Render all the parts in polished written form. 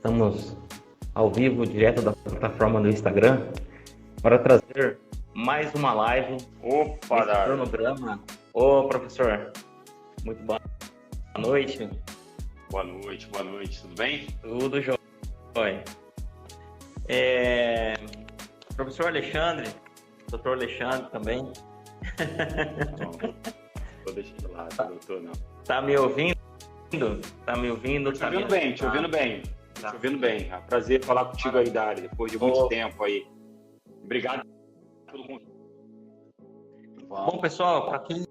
Estamos ao vivo, direto da plataforma do Instagram, para trazer mais uma live. Opa, nesse cronograma. Ô, professor, muito boa noite. Boa noite, tudo bem? Tudo jóia. Professor Alexandre, doutor Alexandre também. Vou deixar de lado, doutor, não. Tá me ouvindo? Tá me ouvindo? Te ouvindo bem, te ouvindo bem. Te ouvindo bem. É um prazer falar contigo aí, Dari, depois de muito tempo aí. Obrigado pelo convite. Bom, pessoal, para quem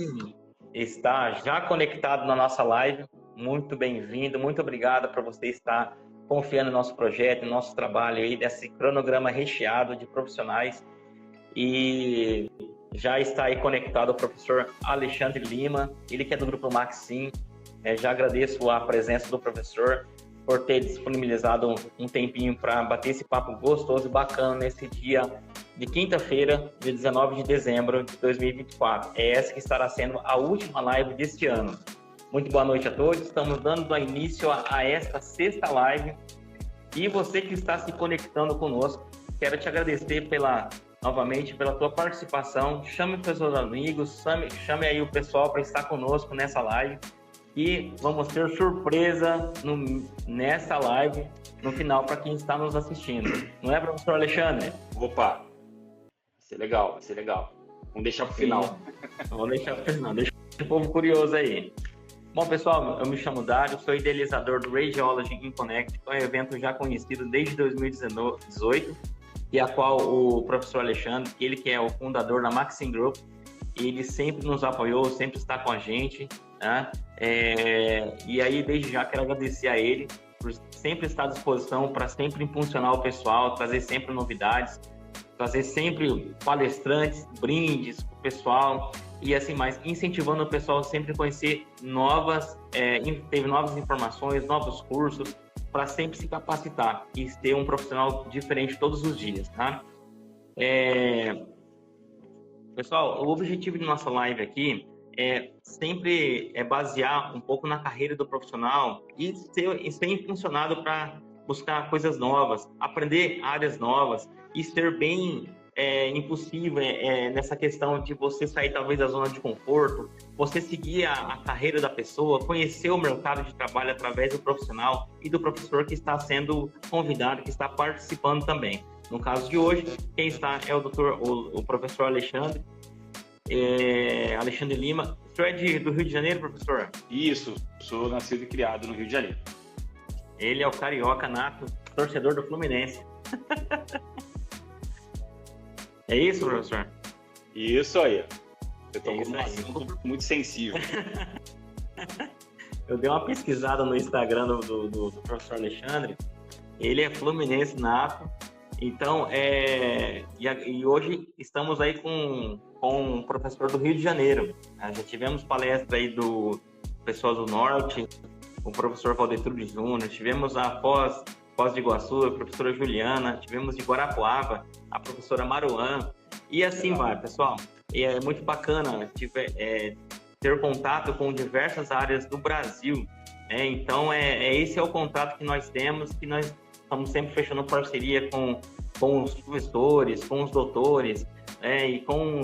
está já conectado na nossa live, muito bem-vindo, muito obrigado por você estar confiando no nosso projeto, no nosso trabalho aí, desse cronograma recheado de profissionais. E já está aí conectado o professor Alexandre Lima, ele que é do Grupo Maxim. Já agradeço a presença do professor por ter disponibilizado um tempinho para bater esse papo gostoso e bacana nesse dia de quinta-feira, dia 19 de dezembro de 2024. É essa que estará sendo a última live deste ano. Muito boa noite a todos. Estamos dando início a esta sexta live. E você que está se conectando conosco, quero te agradecer novamente pela tua participação. Chame os seus amigos, chame aí o pessoal para estar conosco nessa live. E vamos ter surpresa nessa live no final para quem está nos assistindo. Não é, professor Alexandre? Opa, vai ser legal, vai ser legal. Vamos deixar para o final. Vamos deixar para o final, deixa o povo curioso aí. Bom, pessoal, eu me chamo Dário, sou idealizador do Radiology in Connect, que é um evento já conhecido desde 2018, e a qual o professor Alexandre, ele que é o fundador da Maxim Group, ele sempre nos apoiou, sempre está com a gente, né? E aí, desde já, quero agradecer a ele por sempre estar à disposição para sempre impulsionar o pessoal, trazer sempre novidades, trazer sempre palestrantes, brindes para o pessoal e assim mais, incentivando o pessoal sempre a conhecer ter novas informações, novos cursos, para sempre se capacitar e ter um profissional diferente todos os dias, tá? Pessoal, o objetivo de nossa live aqui sempre basear um pouco na carreira do profissional e ser impulsionado para buscar coisas novas, aprender áreas novas e ser bem impossível nessa questão de você sair talvez da zona de conforto, você seguir a carreira da pessoa, conhecer o mercado de trabalho através do profissional e do professor que está sendo convidado, que está participando também. No caso de hoje, quem está é o professor Alexandre Lima. O senhor é do Rio de Janeiro, professor? Isso, sou nascido e criado no Rio de Janeiro. Ele é o carioca nato, torcedor do Fluminense. É isso, professor? Isso aí. Eu tô com um assunto muito sensível. Eu dei uma pesquisada no Instagram do professor Alexandre. Ele é fluminense nato. Então, e hoje estamos aí com um professor do Rio de Janeiro. Já tivemos palestra aí do pessoal do Norte, o professor Valdetrude Júnior, tivemos a Foz de Iguaçu, a professora Juliana, tivemos de Guarapuava, a professora Maruan, e assim vai, pessoal. E é muito bacana ter contato com diversas áreas do Brasil. Então, esse é o contato que nós temos, que nós estamos sempre fechando parceria com os professores, com os doutores, e com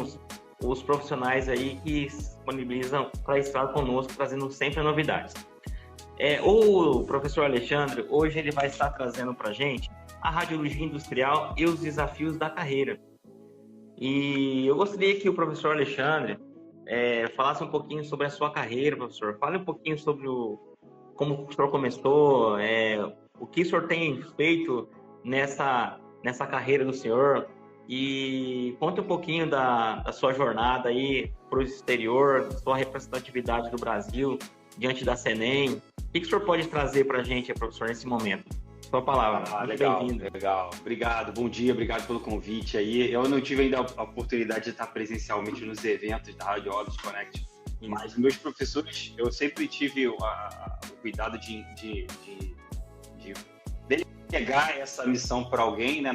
os profissionais aí que disponibilizam para estar conosco, trazendo sempre novidades. O professor Alexandre, hoje ele vai estar trazendo para a gente a radiologia industrial e os desafios da carreira. E eu gostaria que o professor Alexandre falasse um pouquinho sobre a sua carreira, professor. Fale um pouquinho sobre como o senhor começou, o que o senhor tem feito nessa carreira do senhor, e conte um pouquinho da sua jornada aí para o exterior, sua representatividade do Brasil diante da CENEM. O que o senhor pode trazer para a gente, professor, nesse momento? Sua palavra. Legal, legal. Obrigado, bom dia, obrigado pelo convite aí. Eu não tive ainda a oportunidade de estar presencialmente nos eventos da Radiology Connect, mas meus professores, eu sempre tive o cuidado de delegar essa missão para alguém, né?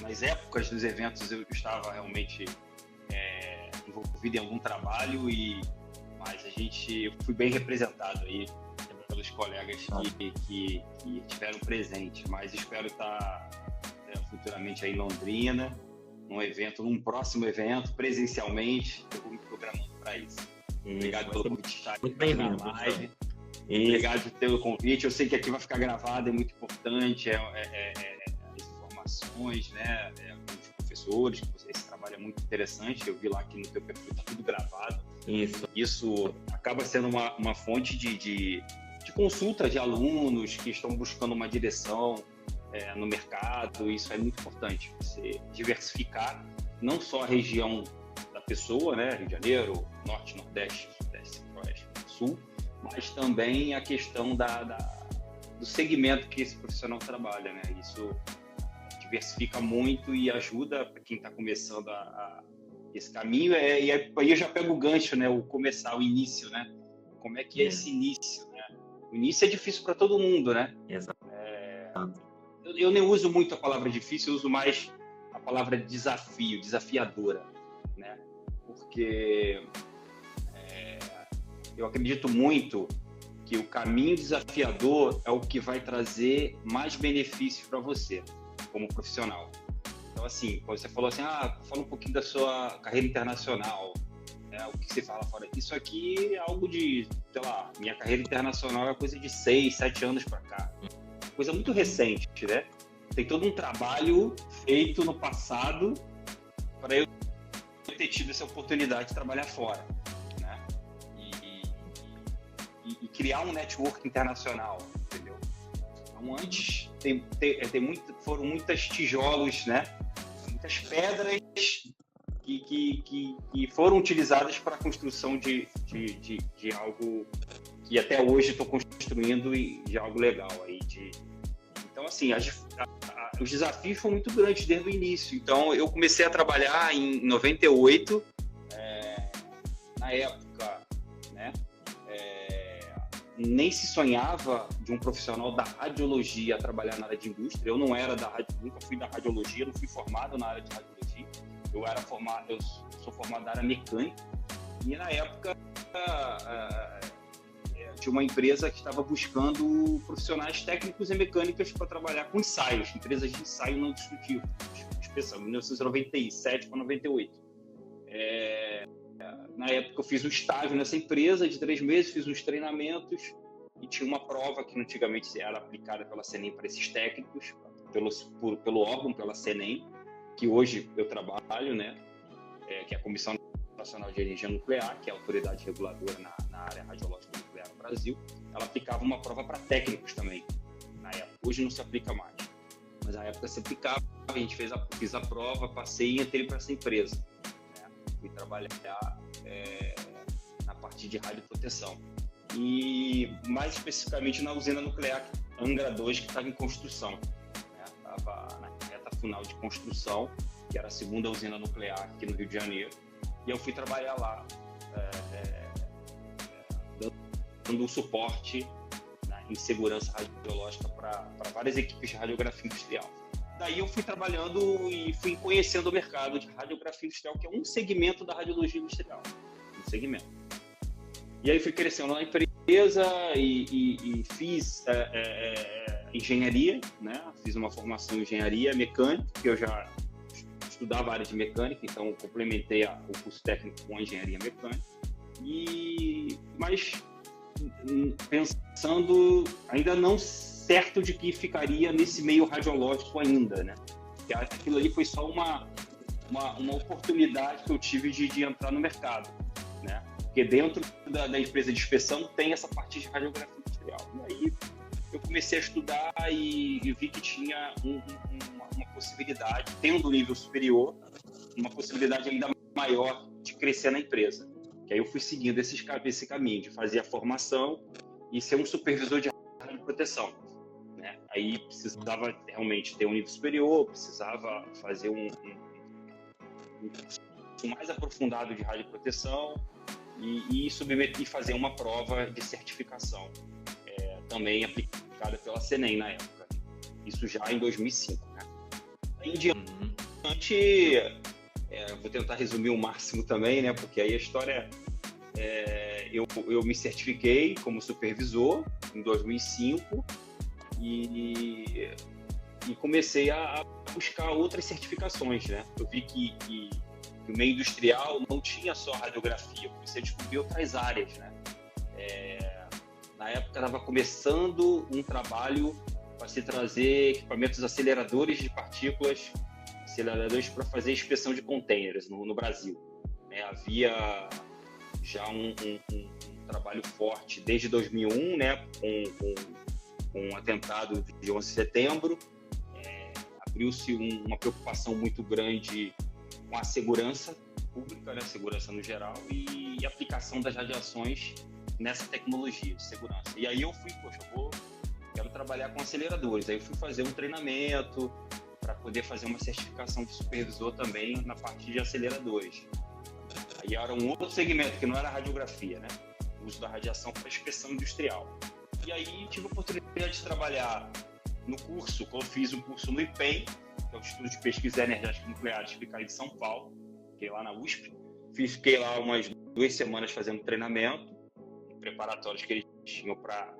Nas épocas dos eventos eu estava realmente envolvido em algum trabalho, mas eu fui bem representado aí pelos colegas que estiveram presentes, mas espero estar futuramente aí em Londrina, num próximo evento, presencialmente. Eu vou me programando para isso. Obrigado pelo convite de estar aqui na live. Obrigado pelo convite. Eu sei que aqui vai ficar gravado, é muito importante, as informações, né? Os professores, esse trabalho é muito interessante. Eu vi lá que no teu perfil está tudo gravado. Isso acaba sendo uma fonte de consulta de alunos que estão buscando uma direção no mercado. Isso é muito importante, você diversificar não só a região da pessoa, né? Rio de Janeiro, Norte, Nordeste, Sudeste, Centro-Oeste, Sul, mas também a questão do segmento que esse profissional trabalha, né? Isso diversifica muito e ajuda para quem está começando esse caminho. E aí eu já pego o gancho, né? O início, né? Como é que é esse início, né? O início é difícil para todo mundo, né? Exato. Eu nem uso muito a palavra difícil, eu uso mais a palavra desafio, desafiadora, né? Porque eu acredito muito que o caminho desafiador é o que vai trazer mais benefícios para você, como profissional. Então, assim, quando você falou assim, fala um pouquinho da sua carreira internacional, o que você fala fora. Isso aqui é algo de, sei lá, minha carreira internacional é coisa de 6, 7 anos para cá. Coisa muito recente, né? Tem todo um trabalho feito no passado para eu ter tido essa oportunidade de trabalhar fora, né? E criar um network internacional, entendeu? Então, antes foram muitos tijolos, né? Muitas pedras que foram utilizadas para a construção de algo que até hoje estou construindo e de algo legal aí. Então, assim, os desafios foram muito grandes desde o início. Então, eu comecei a trabalhar em 98, na época, né? Nem se sonhava de um profissional da radiologia a trabalhar na área de indústria. Eu não era nunca fui da radiologia, não fui formado na área de radiologia. Eu sou formado na área mecânica. E na época tinha uma empresa que estava buscando profissionais técnicos e mecânicas para trabalhar com ensaios, empresas de ensaio não destrutivo, inspeção, 1997 para 98. Na época eu fiz um estágio nessa empresa de 3 meses, fiz uns treinamentos e tinha uma prova que antigamente era aplicada pela CENEM para esses técnicos, pelo órgão, pela CENEM, que hoje eu trabalho, né? Que é a Comissão Nacional de Energia Nuclear, que é a autoridade reguladora na área radiológica nuclear no Brasil. Ela aplicava uma prova para técnicos também, na época. Hoje não se aplica mais, mas na época se aplicava. A gente fiz a prova, passei e entrei para essa empresa, né? Fui trabalhar na parte de radioproteção e mais especificamente na usina nuclear Angra 2, que estava em construção, né? Estava na reta final de construção, que era a segunda usina nuclear aqui no Rio de Janeiro. E eu fui trabalhar lá, dando um suporte, né, em segurança radiológica para várias equipes de radiografia industrial. Daí eu fui trabalhando e fui conhecendo o mercado de radiografia industrial, que é um segmento da radiologia industrial. Um segmento. E aí fui crescendo na empresa e fiz engenharia, né? Fiz uma formação em engenharia mecânica, que eu já estudava a área de mecânica, então complementei o curso técnico com a engenharia mecânica. Mas pensando ainda não certo de que ficaria nesse meio radiológico ainda, né? Porque aquilo ali foi só uma oportunidade que eu tive de entrar no mercado, né? Porque dentro da empresa de inspeção tem essa parte de radiografia industrial. E aí eu comecei a estudar e vi que tinha uma possibilidade, tendo um nível superior, uma possibilidade ainda maior de crescer na empresa. Que aí eu fui seguindo esse caminho de fazer a formação e ser um supervisor de radioproteção, né? Aí precisava realmente ter um nível superior, precisava fazer um curso mais aprofundado de radioproteção e submeter e fazer uma prova de certificação, também aplicada pela CENEM na época. Isso já em 2005, né? Em diante, vou tentar resumir o máximo também, né? Porque aí a história eu me certifiquei como supervisor em 2005 e comecei a buscar outras certificações, né? Eu vi que o meio industrial não tinha só radiografia, eu comecei a descobrir outras áreas, né? Na época estava começando um trabalho para se trazer equipamentos aceleradores de partículas, aceleradores para fazer inspeção de containers no Brasil. Havia já um trabalho forte desde 2001, né, com o atentado de 11 de setembro. Abriu-se uma preocupação muito grande com a segurança pública, né, segurança no geral, e aplicação das radiações nessa tecnologia de segurança. E aí eu fui, quero trabalhar com aceleradores. Aí eu fui fazer um treinamento para poder fazer uma certificação de supervisor também na parte de aceleradores. Aí era um outro segmento, que não era radiografia, né? O uso da radiação para inspeção industrial. E aí tive a oportunidade de trabalhar no curso, quando eu fiz um curso no IPEM, que é o Instituto de Pesquisa Energética Nuclear, que fica aí de São Paulo, fiquei lá na USP. Fiquei lá umas 2 semanas fazendo treinamento, preparatórios que eles tinham para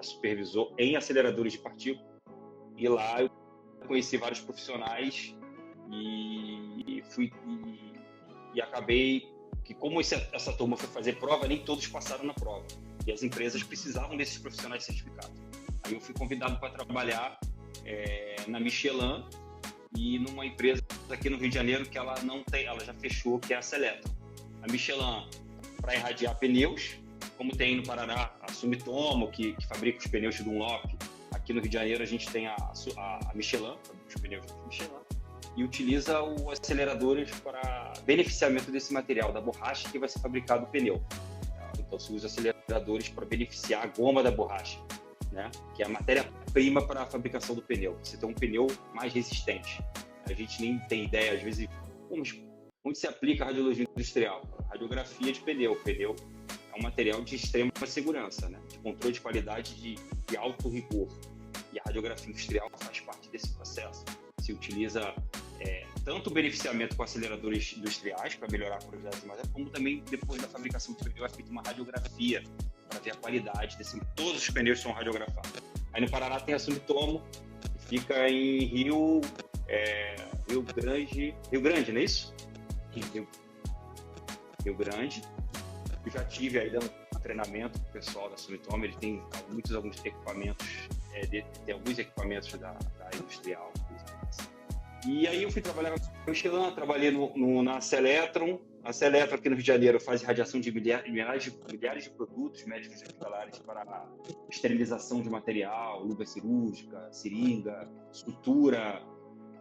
supervisor em aceleradores de partículas. E lá eu conheci vários profissionais e acabei que, como essa turma foi fazer prova, nem todos passaram na prova. E as empresas precisavam desses profissionais certificados. Aí eu fui convidado para trabalhar na Michelin e numa empresa aqui no Rio de Janeiro que ela já fechou, que é a Seletron. A Michelin para irradiar pneus, como tem no Paraná a Sumitomo, que fabrica os pneus de Dunlop. Aqui no Rio de Janeiro a gente tem a Michelin, os pneus da Michelin, e utiliza os aceleradores para beneficiamento desse material, da borracha que vai ser fabricado o pneu. Então se usa aceleradores para beneficiar a goma da borracha, né? Que é a matéria-prima para a fabricação do pneu. Você tem um pneu mais resistente. A gente nem tem ideia, às vezes, onde se aplica a radiologia industrial. Radiografia de pneu. Pneu é um material de extrema segurança, né? De controle de qualidade de alto rigor. E a radiografia industrial faz parte desse processo. Se utiliza tanto o beneficiamento com aceleradores industriais para melhorar a qualidade, mas como também depois da fabricação do pneu é feita uma radiografia para ver a qualidade todos os pneus são radiografados. Aí no Paraná tem a Sumitomo, que fica em Rio Grande, não é isso? Rio Grande. Eu já tive aí dando treinamento com o pessoal da Sumitomo, ele tem alguns equipamentos, tem alguns equipamentos da área industrial. E aí eu fui trabalhar na Michelin, trabalhei na Seletron. A Seletron aqui no Rio de Janeiro faz irradiação de milhares de produtos médicos e hospitalares para esterilização de material, luva cirúrgica, seringa, sutura,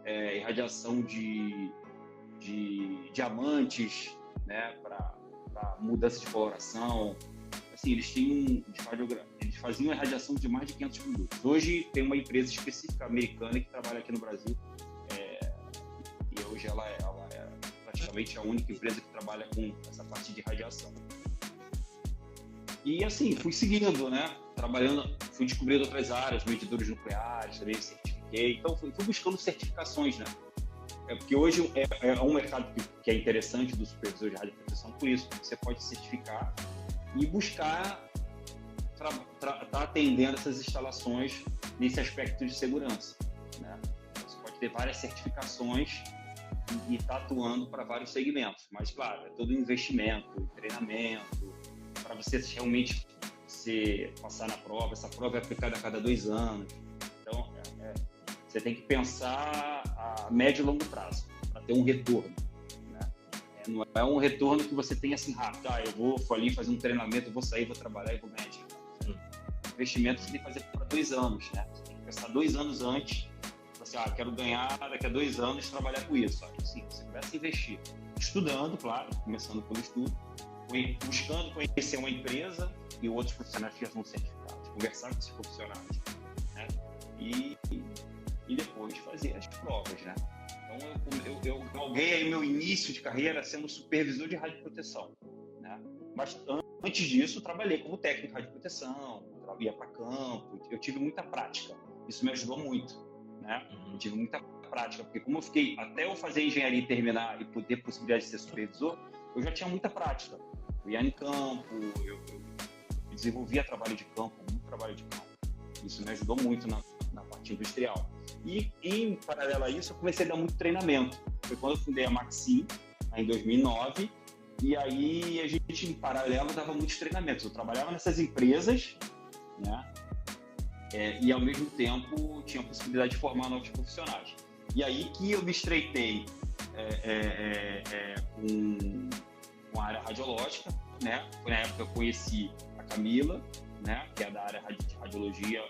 irradiação de diamantes, né, para mudança de coloração. Assim, eles faziam irradiação de mais de 500 produtos. Hoje tem uma empresa específica americana que trabalha aqui no Brasil, e hoje ela é praticamente a única empresa que trabalha com essa parte de radiação. E assim, fui seguindo, né? Trabalhando, fui descobrindo outras áreas, medidores nucleares, também me certifiquei. Então, fui buscando certificações, né? Porque hoje é um mercado que é interessante do supervisor de radioproteção por isso. Você pode certificar e buscar estar atendendo essas instalações nesse aspecto de segurança, né? Você pode ter várias certificações e estar atuando para vários segmentos. Mas, claro, é todo um investimento, treinamento, para você realmente passar na prova. Essa prova é aplicada a cada 2 anos. Então, você tem que pensar a médio e longo prazo, para ter um retorno, né? Não é um retorno que você tem assim rápido. Eu vou ali fazer um treinamento, vou sair, vou trabalhar e vou ganhar dinheiro. Investimento você tem que fazer para 2 anos, né? Você tem que pensar 2 anos antes. Assim, quero ganhar daqui a 2 anos trabalhar com isso. Assim, você começa a investir, estudando, claro, começando pelo estudo, buscando conhecer uma empresa e outros profissionais que já são certificados, conversar com esses profissionais, né? E depois fazer as provas, né? Então eu galguei aí meu início de carreira sendo supervisor de radioproteção, né? Mas antes disso trabalhei como técnico de radioproteção, ia para campo, eu tive muita prática, isso me ajudou muito, né? Eu tive muita prática, porque como eu fiquei, até eu fazer engenharia e terminar e poder possibilidade de ser supervisor, eu já tinha muita prática. eu ia em campo, eu desenvolvia trabalho de campo, muito trabalho de campo. Isso me ajudou muito na parte industrial. E, em paralelo a isso, eu comecei a dar muito treinamento. Foi quando eu fundei a Maxim, em 2009, e aí a gente, em paralelo, dava muitos treinamentos. Eu trabalhava nessas empresas, né? E, ao mesmo tempo, tinha a possibilidade de formar novos profissionais. E aí que eu me estreitei com a área radiológica, né? Foi na época que eu conheci a Camila, né? Que é da área de radiologia,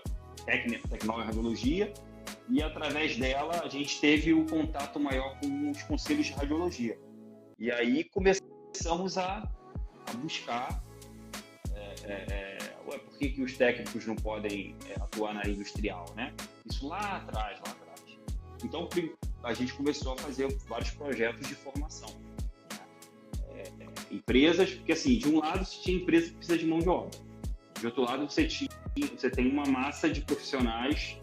tecnóloga em radiologia, e através dela a gente teve o contato maior com os conselhos de radiologia. E aí começamos a buscar por que os técnicos não podem atuar na área industrial, né? Isso lá atrás. Então a gente começou a fazer vários projetos de formação. Empresas, porque assim, de um lado você tinha empresa que precisa de mão de obra, de outro lado você tem uma massa de profissionais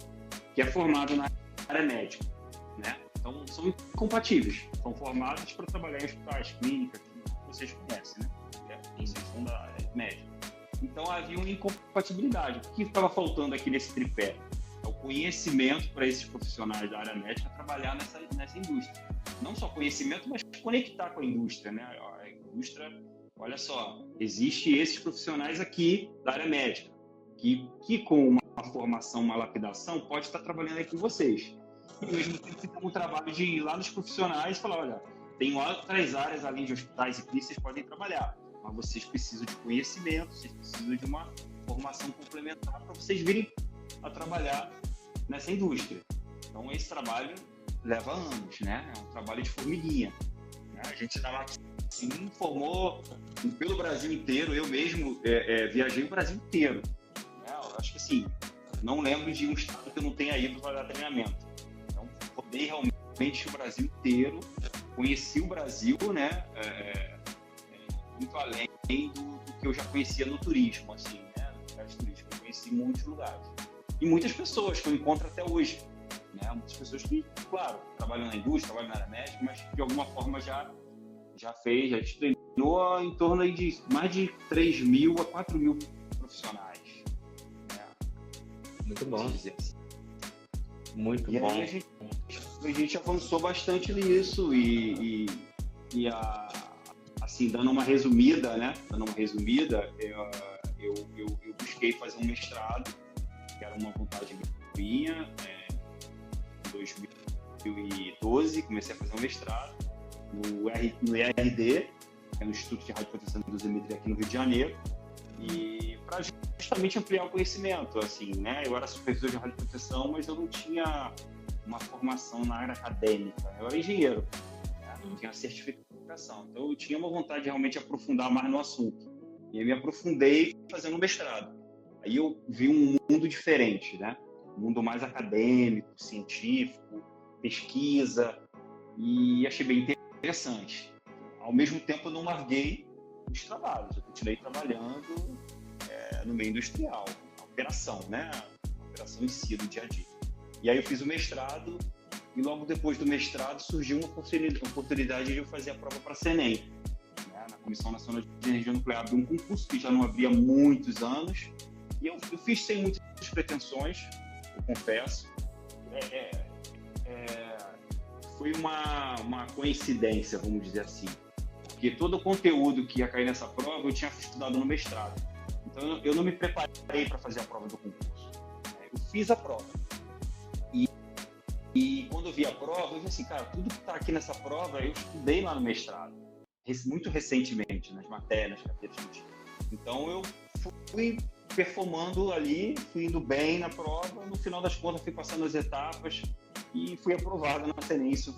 que é formada na área médica, né? Então são incompatíveis, são formados para trabalhar em hospitais, clínicas, que vocês conhecem, né? Vocês são da área médica. Então havia uma incompatibilidade. O que estava faltando aqui nesse tripé? É o conhecimento para esses profissionais da área médica trabalhar nessa indústria. Não só conhecimento, mas conectar com a indústria, né? A indústria, olha só, existe esses profissionais aqui da área médica, que com uma formação, uma lapidação, pode estar trabalhando aí com vocês. E ao mesmo tempo fica um trabalho de ir lá nos profissionais e falar, olha, tem outras áreas além de hospitais e clínicas, vocês podem trabalhar, mas vocês precisam de conhecimento, vocês precisam de uma formação complementar para vocês virem a trabalhar nessa indústria. Então esse trabalho leva anos, né? É um trabalho de formiguinha, né? A gente da Maxim formou pelo Brasil inteiro, eu mesmo viajei o Brasil inteiro, né? Eu acho que assim, não lembro de um estado que eu não tenha ido para dar treinamento. Então rodei realmente o Brasil inteiro, conheci o Brasil, né? Muito além do que eu já conhecia no turismo, assim, né? No lugares turísticos, eu conheci muitos lugares. E muitas pessoas que eu encontro até hoje, né? Muitas pessoas que, claro, trabalham na indústria, trabalham na área médica, mas de alguma forma já treinou em torno aí de mais de 3.000 a 4.000 profissionais. Né? Muito bom. Assim. Muito e bom. Aí a gente avançou bastante nisso e assim, dando uma resumida, né? Eu busquei fazer um mestrado, que era uma vontade minha. Em 2012, comecei a fazer um mestrado no IRD, que é no Instituto de Radioproteção e Dosimetria aqui no Rio de Janeiro, e para justamente ampliar o conhecimento, assim, né? Eu era supervisor de radioproteção, mas eu não tinha uma formação na área acadêmica, eu era engenheiro, né? Não tinha certificação, então eu tinha uma vontade de realmente aprofundar mais no assunto, e eu me aprofundei fazendo um mestrado. Aí eu vi um mundo diferente, né? Um mundo mais acadêmico, científico, pesquisa, e achei bem interessante. Ao mesmo tempo, eu não larguei os trabalhos, eu continuei trabalhando no meio industrial, a operação, né? A operação em si, do dia a dia. E aí eu fiz o mestrado, e logo depois do mestrado surgiu uma oportunidade de eu fazer a prova para a CNEM, né? Na Comissão Nacional de Energia Nuclear, de um concurso que já não abria há muitos anos, e eu fiz sem muitas pretensões, eu confesso. Foi uma coincidência, vamos dizer assim, porque todo o conteúdo que ia cair nessa prova eu tinha estudado no mestrado. Então eu não me preparei para fazer a prova do concurso. Eu fiz a prova. E quando eu vi a prova, eu vi assim, cara, tudo que está aqui nessa prova eu estudei lá no mestrado, muito recentemente, nas matérias, nas cadeiras que eu tinha. Então eu fui performando ali, fui indo bem na prova, no final das contas fui passando as etapas e fui aprovado na CNEM. Isso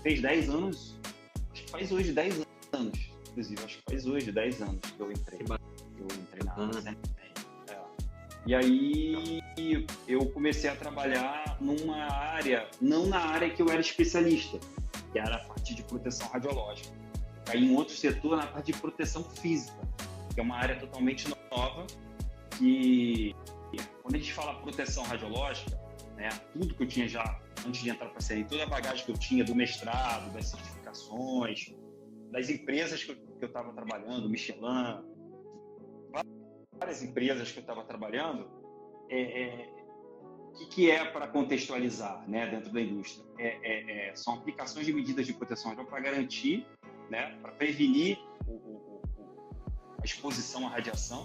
fez 10 anos, acho que faz hoje 10 anos, inclusive, acho que faz hoje 10 anos que eu entrei na CNEM. E aí eu comecei a trabalhar numa área, não na área que eu era especialista, que era a parte de proteção radiológica. Caí em outro setor, na parte de proteção física, que é uma área totalmente nova, que quando a gente fala proteção radiológica, né, tudo que eu tinha já antes de entrar para a CNEM, toda a bagagem que eu tinha do mestrado, das certificações, das empresas que eu estava trabalhando, Michelin, várias empresas que eu estava trabalhando, o que é para contextualizar, né, dentro da indústria? São aplicações de medidas de proteção para garantir, né, para prevenir a exposição à radiação,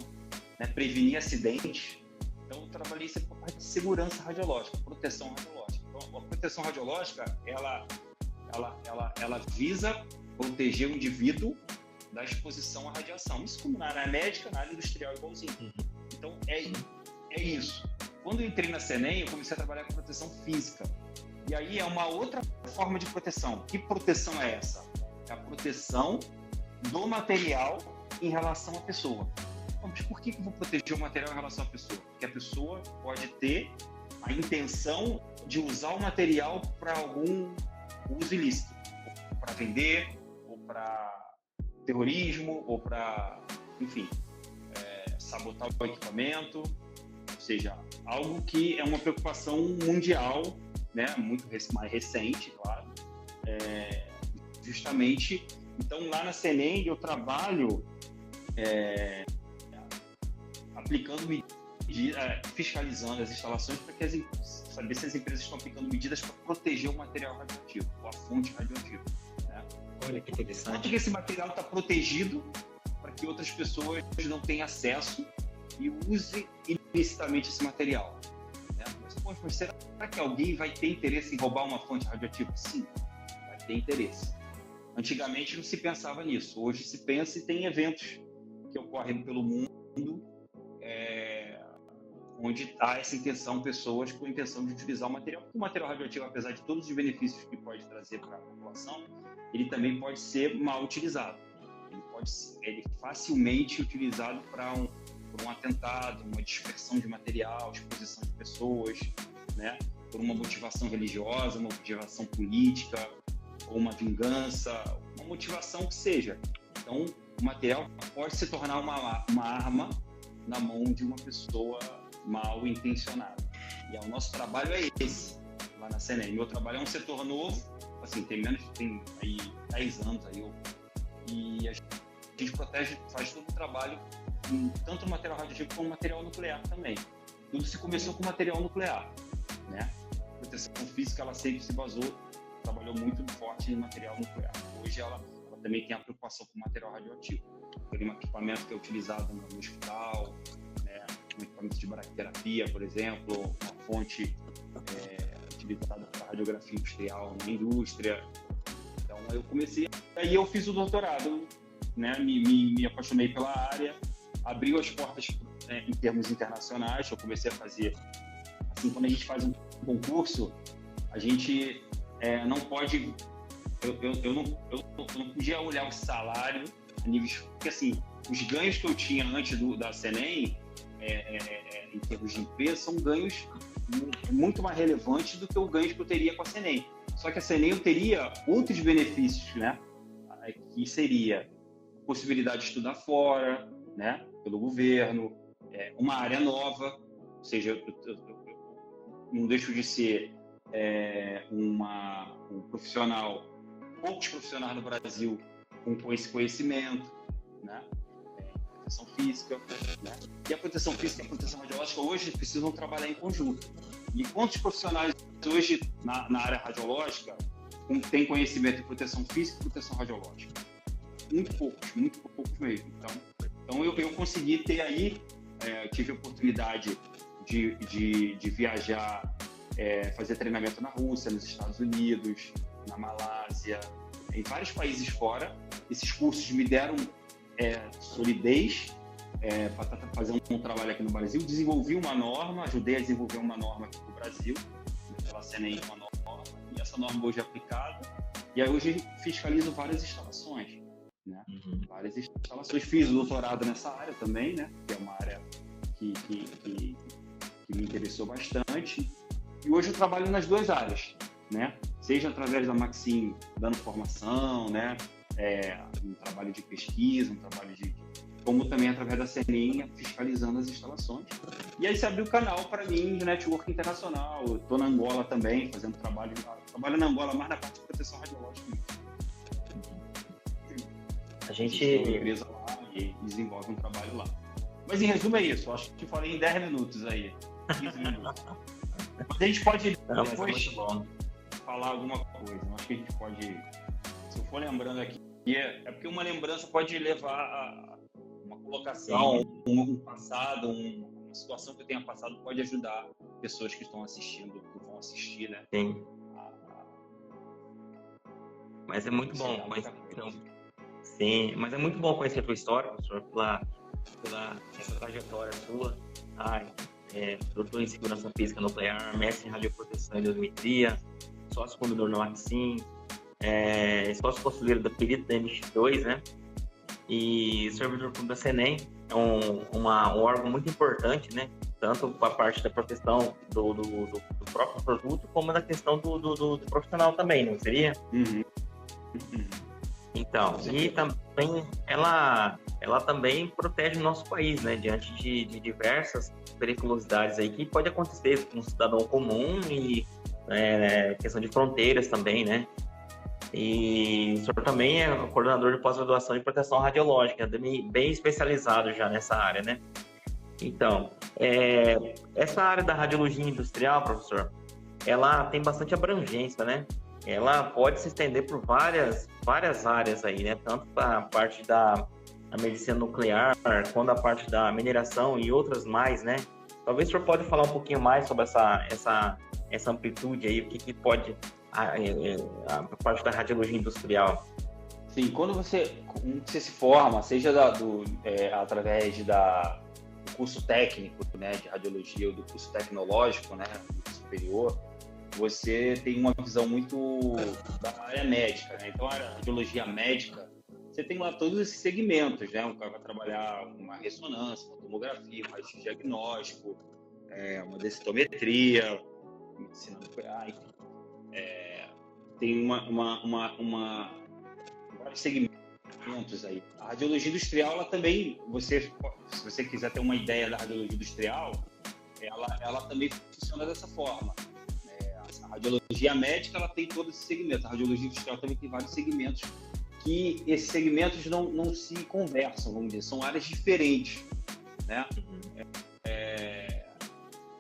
né, prevenir acidentes. Então, eu trabalhei sempre com a parte de segurança radiológica, proteção radiológica. Então, a proteção radiológica, ela visa proteger o indivíduo da exposição à radiação. Isso como na área médica, na área industrial igualzinho. Então, é isso. Quando eu entrei na CENEM, eu comecei a trabalhar com proteção física. E aí é uma outra forma de proteção. Que proteção é essa? É a proteção do material em relação à pessoa. Mas por que eu vou proteger o material em relação à pessoa? Porque a pessoa pode ter a intenção de usar o material para algum uso ilícito. Ou para vender, ou para terrorismo, ou para, enfim, sabotar o equipamento. Ou seja, algo que é uma preocupação mundial, né, muito mais recente, claro, justamente. Então, lá na CENEM, eu trabalho aplicando medidas, fiscalizando as instalações para saber se as empresas estão aplicando medidas para proteger o material radioativo, ou a fonte radioativa. Né? Olha que interessante. Porque esse material está protegido para que outras pessoas não tenham acesso e usem ilicitamente esse material. Né? Mas será que alguém vai ter interesse em roubar uma fonte radioativa? Sim, vai ter interesse. Antigamente não se pensava nisso. Hoje se pensa e tem eventos que ocorrem pelo mundo onde há essa intenção, pessoas com a intenção de utilizar o material. Porque o material radioativo, apesar de todos os benefícios que pode trazer para a população, ele também pode ser mal utilizado. Ele é facilmente utilizado para um atentado, uma dispersão de material, exposição de pessoas, né? Por uma motivação religiosa, uma motivação política, ou uma vingança, uma motivação que seja. Então, o material pode se tornar uma arma na mão de uma pessoa mal intencionada. E o nosso trabalho é esse, lá na CENEM. Meu trabalho é um setor novo, assim, tem aí 10 anos aí, e a gente protege, faz todo o trabalho, tanto material radioativo como material nuclear também. Tudo se começou com material nuclear, né? A proteção física, ela sempre se trabalhou muito forte em material nuclear. Hoje ela também tem a preocupação com material radioativo. Tem um equipamento que é utilizado no hospital, né? Um equipamento de baraquiterapia, por exemplo, uma fonte utilizada para radiografia industrial na indústria. Então, eu comecei, aí eu fiz o doutorado, né? Me apaixonei pela área, abriu as portas em termos internacionais. Eu comecei a fazer, assim, quando a gente faz um concurso, a gente não pode, eu não podia olhar o salário a níveis, porque assim, os ganhos que eu tinha antes da CENEM, em termos de empresa, são ganhos muito mais relevantes do que os ganhos que eu teria com a CENEM. Só que a CENEM eu teria outros benefícios, né? Que seria a possibilidade de estudar fora, né? Pelo governo, uma área nova, ou seja, eu não deixo de ser um profissional, poucos profissionais no Brasil com esse conhecimento, né? Proteção física, né? E a proteção física e a proteção radiológica hoje precisam trabalhar em conjunto. E quantos profissionais hoje na área radiológica têm conhecimento de proteção física e proteção radiológica? Muito poucos mesmo. Então eu consegui ter aí, tive a oportunidade de viajar, fazer treinamento na Rússia, nos Estados Unidos, na Malásia, em vários países fora. Esses cursos me deram solidez para fazer um trabalho aqui no Brasil. Desenvolvi uma norma, ajudei a desenvolver uma norma aqui no Brasil, pela CENEM, uma norma, e essa norma hoje é aplicada. E aí hoje fiscalizo várias instalações, né? Várias instalações. Fiz o doutorado nessa área também, né? Que é uma área que me interessou bastante. E hoje eu trabalho nas duas áreas, né? Seja através da Maxim dando formação, né? Um trabalho de pesquisa, um trabalho como também através da CENEM fiscalizando as instalações. E aí se abriu o canal para mim de network internacional. Eu estou na Angola também, fazendo trabalho na Angola mais na parte de proteção radiológica. A gente tem uma empresa lá e desenvolve um trabalho lá. Mas em resumo é isso, acho que falei em 10 minutos aí, 15 minutos. Mas a gente pode depois falar alguma coisa, acho que a gente pode, se eu for lembrando aqui, é porque uma lembrança pode levar a uma colocação, um passado, uma situação que eu tenha passado pode ajudar pessoas que estão assistindo, que vão assistir, né? Sim. Mas é muito bom conhecer. Sim, mas é muito bom conhecer a tua história, professor, pela essa trajetória sua. Doutor em segurança física nuclear, mestre em radioproteção e dosimetria, sócio fundador no Axim, sócio conselheiro da perito da MX2, né? E servidor público da CENEM. É um órgão muito importante, né? Tanto para a parte da proteção do próprio produto, como da questão do profissional também, não seria? Uhum. Então, e também ela também protege o nosso país, né? Diante de diversas periculosidades aí que pode acontecer com um cidadão comum e questão de fronteiras também, né? E o senhor também é coordenador de pós-graduação em proteção radiológica, bem especializado já nessa área, né? Então, essa área da radiologia industrial, professor, ela tem bastante abrangência, né? Ela pode se estender por várias áreas aí, né? Tanto para a parte da medicina nuclear, quanto a parte da mineração e outras mais, né? Talvez o senhor pode falar um pouquinho mais sobre essa amplitude aí, o que pode a parte da radiologia industrial. Sim, quando você se forma, seja através do curso técnico, né, de radiologia ou do curso tecnológico, né, superior, você tem uma visão muito da área médica, né? Então, a radiologia médica, você tem lá todos esses segmentos, né? Um cara vai trabalhar uma ressonância, uma tomografia, um raio-diagnóstico, uma densitometria, medicina nuclear, enfim. Tem vários segmentos aí. A radiologia industrial, ela também, se você quiser ter uma ideia da radiologia industrial, ela também funciona dessa forma. A radiologia médica, ela tem todo esse segmento. A radiologia industrial também tem vários segmentos que esses segmentos não se conversam, vamos dizer, são áreas diferentes, né?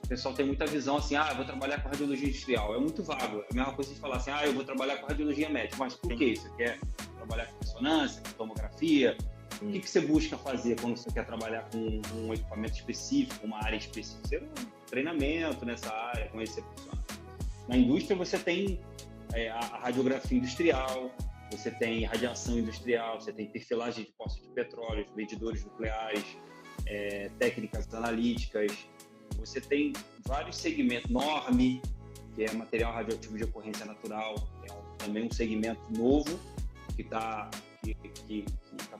O pessoal tem muita visão assim, eu vou trabalhar com radiologia industrial. É muito vago. É a mesma coisa de falar assim, eu vou trabalhar com radiologia médica. Mas por que? Você quer trabalhar com ressonância, com tomografia? O que você busca fazer quando você quer trabalhar com um equipamento específico, uma área específica? Você tem um treinamento nessa área, como você funciona. Na indústria, você tem a radiografia industrial, você tem radiação industrial, você tem perfilagem de poços de petróleo, medidores nucleares, técnicas analíticas. Você tem vários segmentos, NORM, que é material radioativo de ocorrência natural, também um segmento novo que está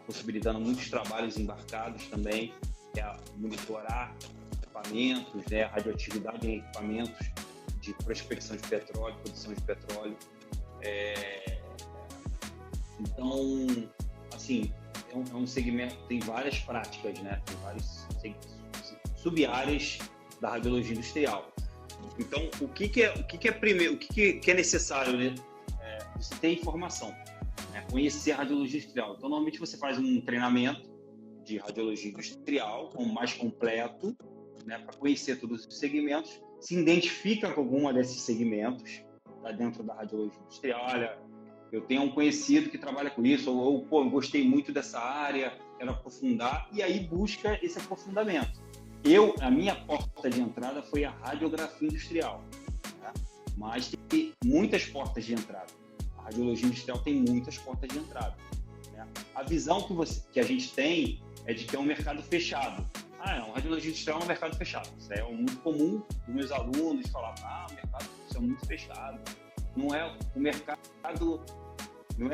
possibilitando muitos trabalhos embarcados também, que é monitorar equipamentos, né, radioatividade em equipamentos de prospecção de petróleo, produção de petróleo. Então, assim, é um segmento, tem várias práticas, né? Tem várias sub-áreas da radiologia industrial. Então, o que é primeiro, o que é necessário, né? Você ter informação, né? Conhecer a radiologia industrial. Então, normalmente você faz um treinamento de radiologia industrial, mais completo, né? Para conhecer todos os segmentos, se identifica com alguma desses segmentos, tá dentro da radiologia industrial. Olha, eu tenho um conhecido que trabalha com isso, ou eu gostei muito dessa área, quero aprofundar, e aí busca esse aprofundamento. A minha porta de entrada foi a radiografia industrial, né? Mas tem muitas portas de entrada. A radiologia industrial tem muitas portas de entrada, né? A visão que a gente tem é de que é um mercado fechado. Não, radiologia industrial é um mercado fechado. Isso é muito comum dos meus alunos falar, o mercado é muito fechado. Não é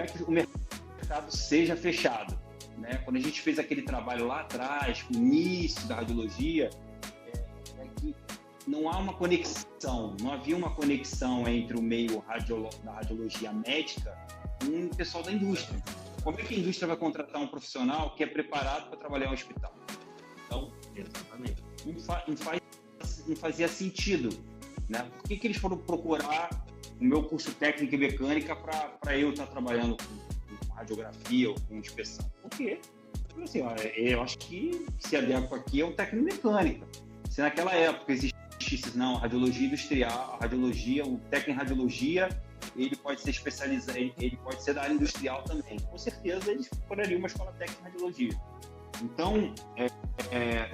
que o mercado seja fechado, né? Quando a gente fez aquele trabalho lá atrás, com o início da radiologia, que não há uma conexão, não havia uma conexão entre o meio da radiologia médica com o pessoal da indústria. Como é que a indústria vai contratar um profissional que é preparado para trabalhar em um hospital? Então, exatamente, não fazia sentido, né? Por que eles foram procurar o meu curso técnico em mecânica para eu estar trabalhando com radiografia ou com inspeção. Por quê? Porque, assim, eu acho que se adequa aqui é o técnico mecânica. Se naquela época existisse, não, radiologia industrial, radiologia, o técnico em radiologia, ele pode ser especializado, ele pode ser da área industrial também. Com certeza eles procurariam uma escola técnica em radiologia. Então,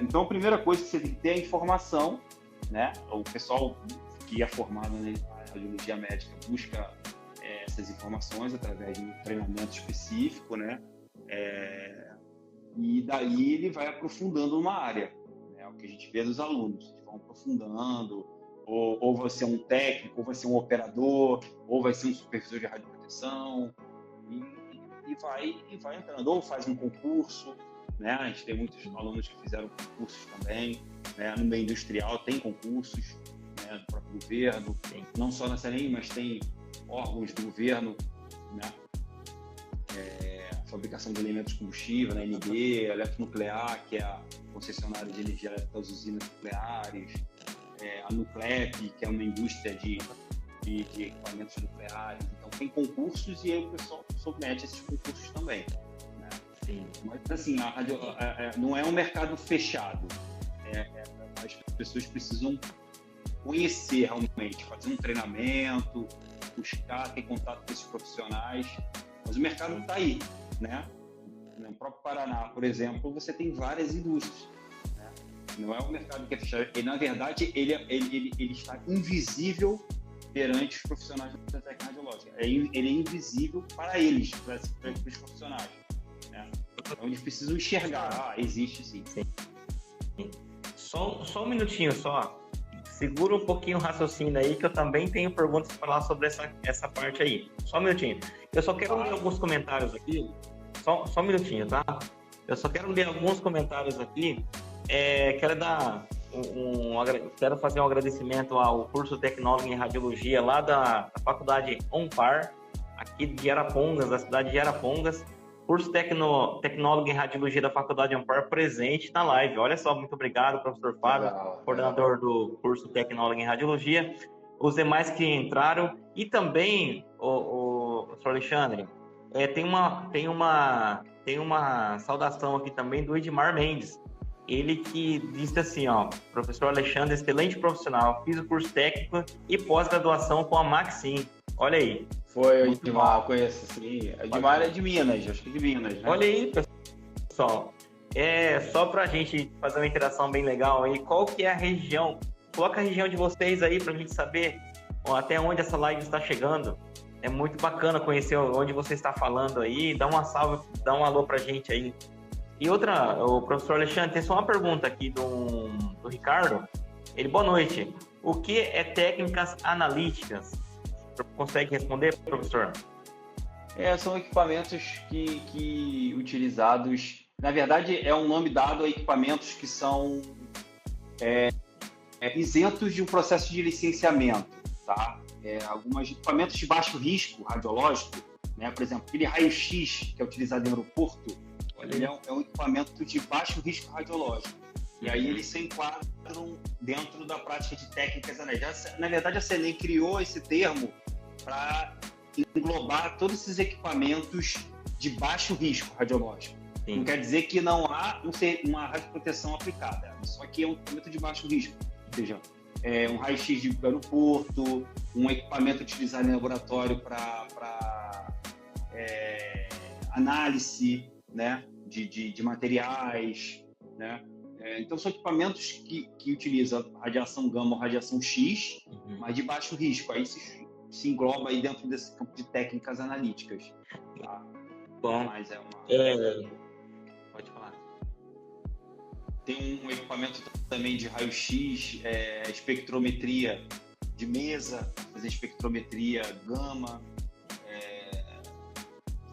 então a primeira coisa que você tem que ter é a informação, né? O pessoal que é formado na radiologia médica busca essas informações através de um treinamento específico, né? E daí ele vai aprofundando uma área, né? O que a gente vê dos alunos, eles vão aprofundando, ou vai ser um técnico, ou vai ser um operador, ou vai ser um supervisor de radioproteção, e vai entrando, ou faz um concurso, né? A gente tem muitos alunos que fizeram concursos também, né? No meio industrial tem concursos, né? Do próprio governo, não só na CENEM, mas tem órgãos do governo, né? Fabricação de elementos de combustível, na NB, Eletronuclear, que é a concessionária de energia elétrica das usinas nucleares, a Nuclep, que é uma indústria de equipamentos nucleares. Então tem concursos e aí o pessoal submete esses concursos também, né? Sim. Mas assim, não é um mercado fechado. As pessoas precisam conhecer realmente, fazer um treinamento, buscar, ter contato com esses profissionais. Mas o mercado está aí, né? No próprio Paraná, por exemplo, você tem várias indústrias, né? Não é um mercado que é fechado. Na verdade, ele está invisível perante os profissionais da técnica radiológica. Ele é invisível para eles, para os profissionais, né? Então, eles precisam enxergar. Existe sim. Só um minutinho, só. Segura um pouquinho o raciocínio aí, que eu também tenho perguntas para falar sobre essa parte aí. Só um minutinho. Eu só quero ler alguns comentários aqui. Só um minutinho, tá? Eu só quero ler alguns comentários aqui. Quero fazer um agradecimento ao curso tecnólogo em radiologia lá da faculdade Ampar, aqui de Arapongas, da cidade de Arapongas. Curso tecnólogo em radiologia da faculdade Ampar presente na live. Olha só, muito obrigado, professor Fábio, coordenador do curso tecnólogo em radiologia. Os demais que entraram e também o professor Alexandre, tem uma saudação aqui também do Edmar Mendes. Ele que disse assim, ó, professor Alexandre, excelente profissional, fiz o curso técnico e pós-graduação com a Maxim. Olha aí. Foi o Edmar, conheço sim. O Edmar é de Minas, acho que é de Minas, né? Olha aí, pessoal. Só pra gente fazer uma interação bem legal aí, qual que é a região? Coloca a região de vocês aí pra gente saber até onde essa live está chegando. É muito bacana conhecer onde você está falando aí. Dá uma salve, dá um alô pra gente aí. E outra, o professor Alexandre, tem só uma pergunta aqui do Ricardo. Boa noite. O que é técnicas analíticas? Consegue responder, professor? São equipamentos que utilizados... Na verdade, é um nome dado a equipamentos que são isentos de um processo de licenciamento, tá? Alguns equipamentos de baixo risco radiológico, né? Por exemplo, aquele raio-x que é utilizado em aeroporto, ele é um equipamento de baixo risco radiológico. E aí eles se enquadram dentro da prática de técnicas analíticas. Na verdade, a CENEM criou esse termo para englobar todos esses equipamentos de baixo risco radiológico. Sim. Não quer dizer que não há uma radioproteção aplicada. Isso aqui é um equipamento de baixo risco. Ou seja, um raio-x de aeroporto, um equipamento utilizado em laboratório para análise, né, de materiais, né? Então, são equipamentos que utilizam radiação gama ou radiação X, mas de baixo risco. Aí se engloba aí dentro desse campo de técnicas analíticas. Tá? Bom, mas pode falar. Tem um equipamento também de raio-x, espectrometria de mesa, fazer espectrometria gama.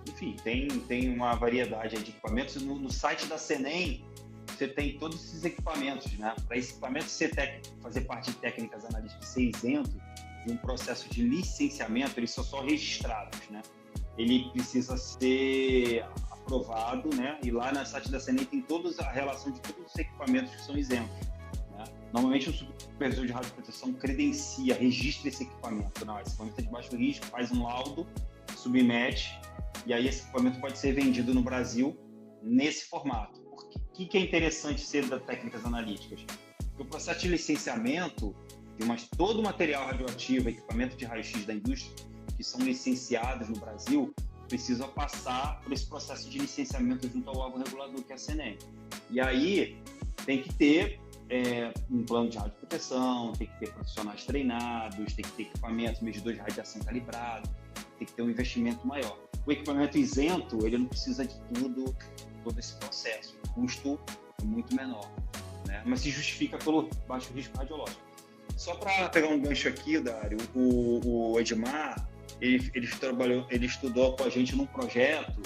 Enfim, tem uma variedade de equipamentos. No site da CENEM, você tem todos esses equipamentos, né? Para esse equipamento fazer parte de técnicas analíticas, ser isento de um processo de licenciamento, eles são só registrados, né? Ele precisa ser aprovado, né? E lá no site da CENEM tem a relação de todos os equipamentos que são isentos, né? Normalmente o supervisor de radioproteção registra esse equipamento. Não, esse equipamento é de baixo risco, faz um laudo, submete, e aí esse equipamento pode ser vendido no Brasil nesse formato. O que é interessante ser das técnicas analíticas? Porque o processo de licenciamento de todo o material radioativo, equipamento de raio-x da indústria, que são licenciados no Brasil, precisa passar por esse processo de licenciamento junto ao órgão regulador, que é a CNEM. E aí tem que ter um plano de radioproteção, tem que ter profissionais treinados, tem que ter equipamentos, medidores de radiação calibrados, tem que ter um investimento maior. O equipamento isento, ele não precisa de todo esse processo. O custo é muito menor, né? Mas se justifica pelo baixo risco radiológico. Só para pegar um gancho aqui, Dário, o Edmar, ele estudou com a gente num projeto,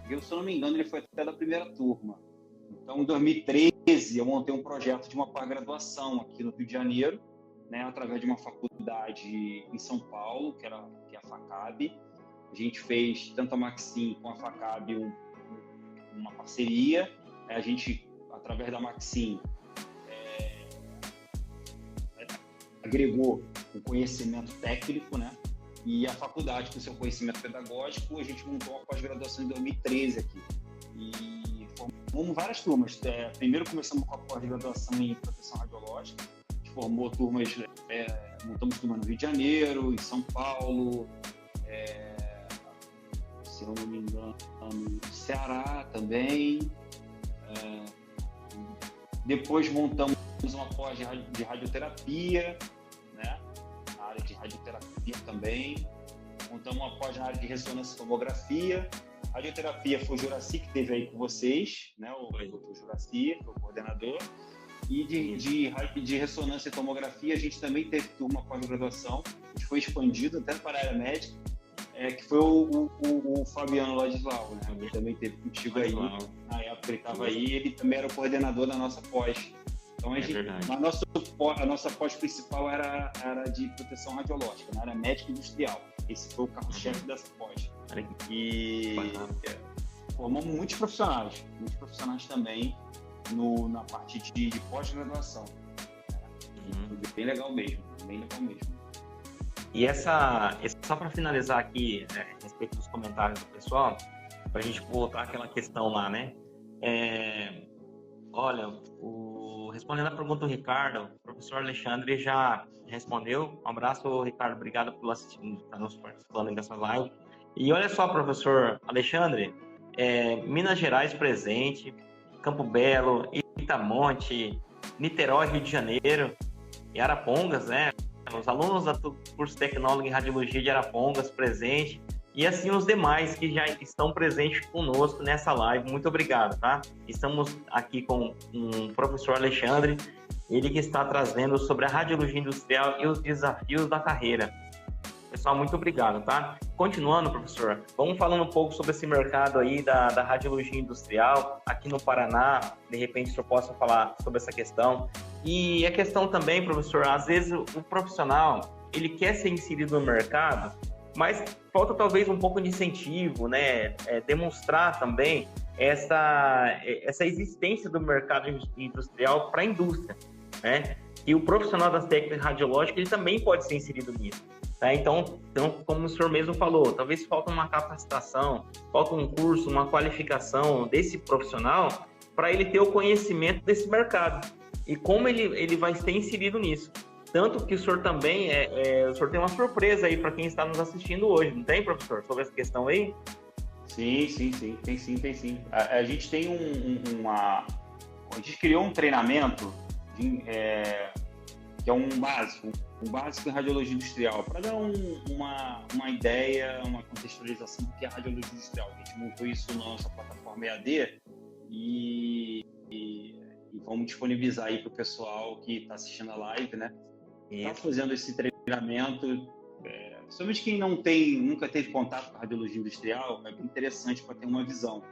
e se eu não me engano, ele foi até da primeira turma. Então, em 2013, eu montei um projeto de uma pós-graduação aqui no Rio de Janeiro, né, através de uma faculdade em São Paulo, que é a FACAB. A gente fez, tanto a Maxim com a FACAB, uma parceria. A gente, através da Maxim, agregou o conhecimento técnico, né? E a faculdade, com o seu conhecimento pedagógico, a gente montou uma pós-graduação em 2013 aqui. E formamos várias turmas. Primeiro começamos com a pós-graduação em proteção radiológica. A gente formou turmas, montamos turma no Rio de Janeiro, em São Paulo, se eu não me engano, no Ceará também. Depois montamos uma pós de radioterapia, né? Na área de radioterapia também. Montamos uma pós na área de ressonância e tomografia. Radioterapia foi o Juraci que teve aí com vocês, né? O doutor Juraci, o coordenador. E de ressonância e tomografia, a gente também teve turma pós-graduação, que foi expandido até para a área médica, que foi o Fabiano Ladislau, né? Ele também teve contigo aí, na época ele estava aí, ele também era o coordenador da nossa pós. Então, a nossa pós principal era de proteção radiológica, na área médica e industrial. Esse foi o carro-chefe dessa pós. E formamos muitos profissionais também na parte de pós-graduação. Foi bem legal mesmo, E só para finalizar aqui, a respeito dos comentários do pessoal, para a gente voltar àquela questão lá, né? Olha, respondendo a pergunta do Ricardo, o professor Alexandre já respondeu. Um abraço, Ricardo, obrigado por assistir, estar nos participando dessa live. E olha só, professor Alexandre, Minas Gerais presente, Campo Belo, Itamonte, Niterói, Rio de Janeiro e Arapongas, né? Os alunos do curso tecnólogo em radiologia de Arapongas presente e assim os demais que já estão presentes conosco nessa live. Muito obrigado, tá? Estamos aqui com o professor Alexandre, ele que está trazendo sobre a radiologia industrial e os desafios da carreira. Pessoal, muito obrigado, tá? Continuando, professor, vamos falando um pouco sobre esse mercado aí da radiologia industrial aqui no Paraná. De repente, o senhor possa falar sobre essa questão. E a questão também, professor, às vezes o profissional, ele quer ser inserido no mercado, mas falta talvez um pouco de incentivo, né? Demonstrar também essa existência do mercado industrial para a indústria, né? E o profissional das técnicas radiológicas, ele também pode ser inserido nisso. Tá? Então, como o senhor mesmo falou, talvez falta uma capacitação, falta um curso, uma qualificação desse profissional para ele ter o conhecimento desse mercado e como ele vai ser inserido nisso. Tanto que o senhor também, o senhor tem uma surpresa aí para quem está nos assistindo hoje, não tem, professor, sobre essa questão aí? Sim, tem sim. A gente tem a gente criou um treinamento que é um básico em radiologia industrial, para dar uma ideia, uma contextualização do que é a radiologia industrial. A gente montou isso na nossa plataforma EAD e vamos disponibilizar aí para o pessoal que está assistindo a live, né? Está fazendo esse treinamento, somente quem nunca teve contato com a radiologia industrial, é bem interessante para ter uma visão,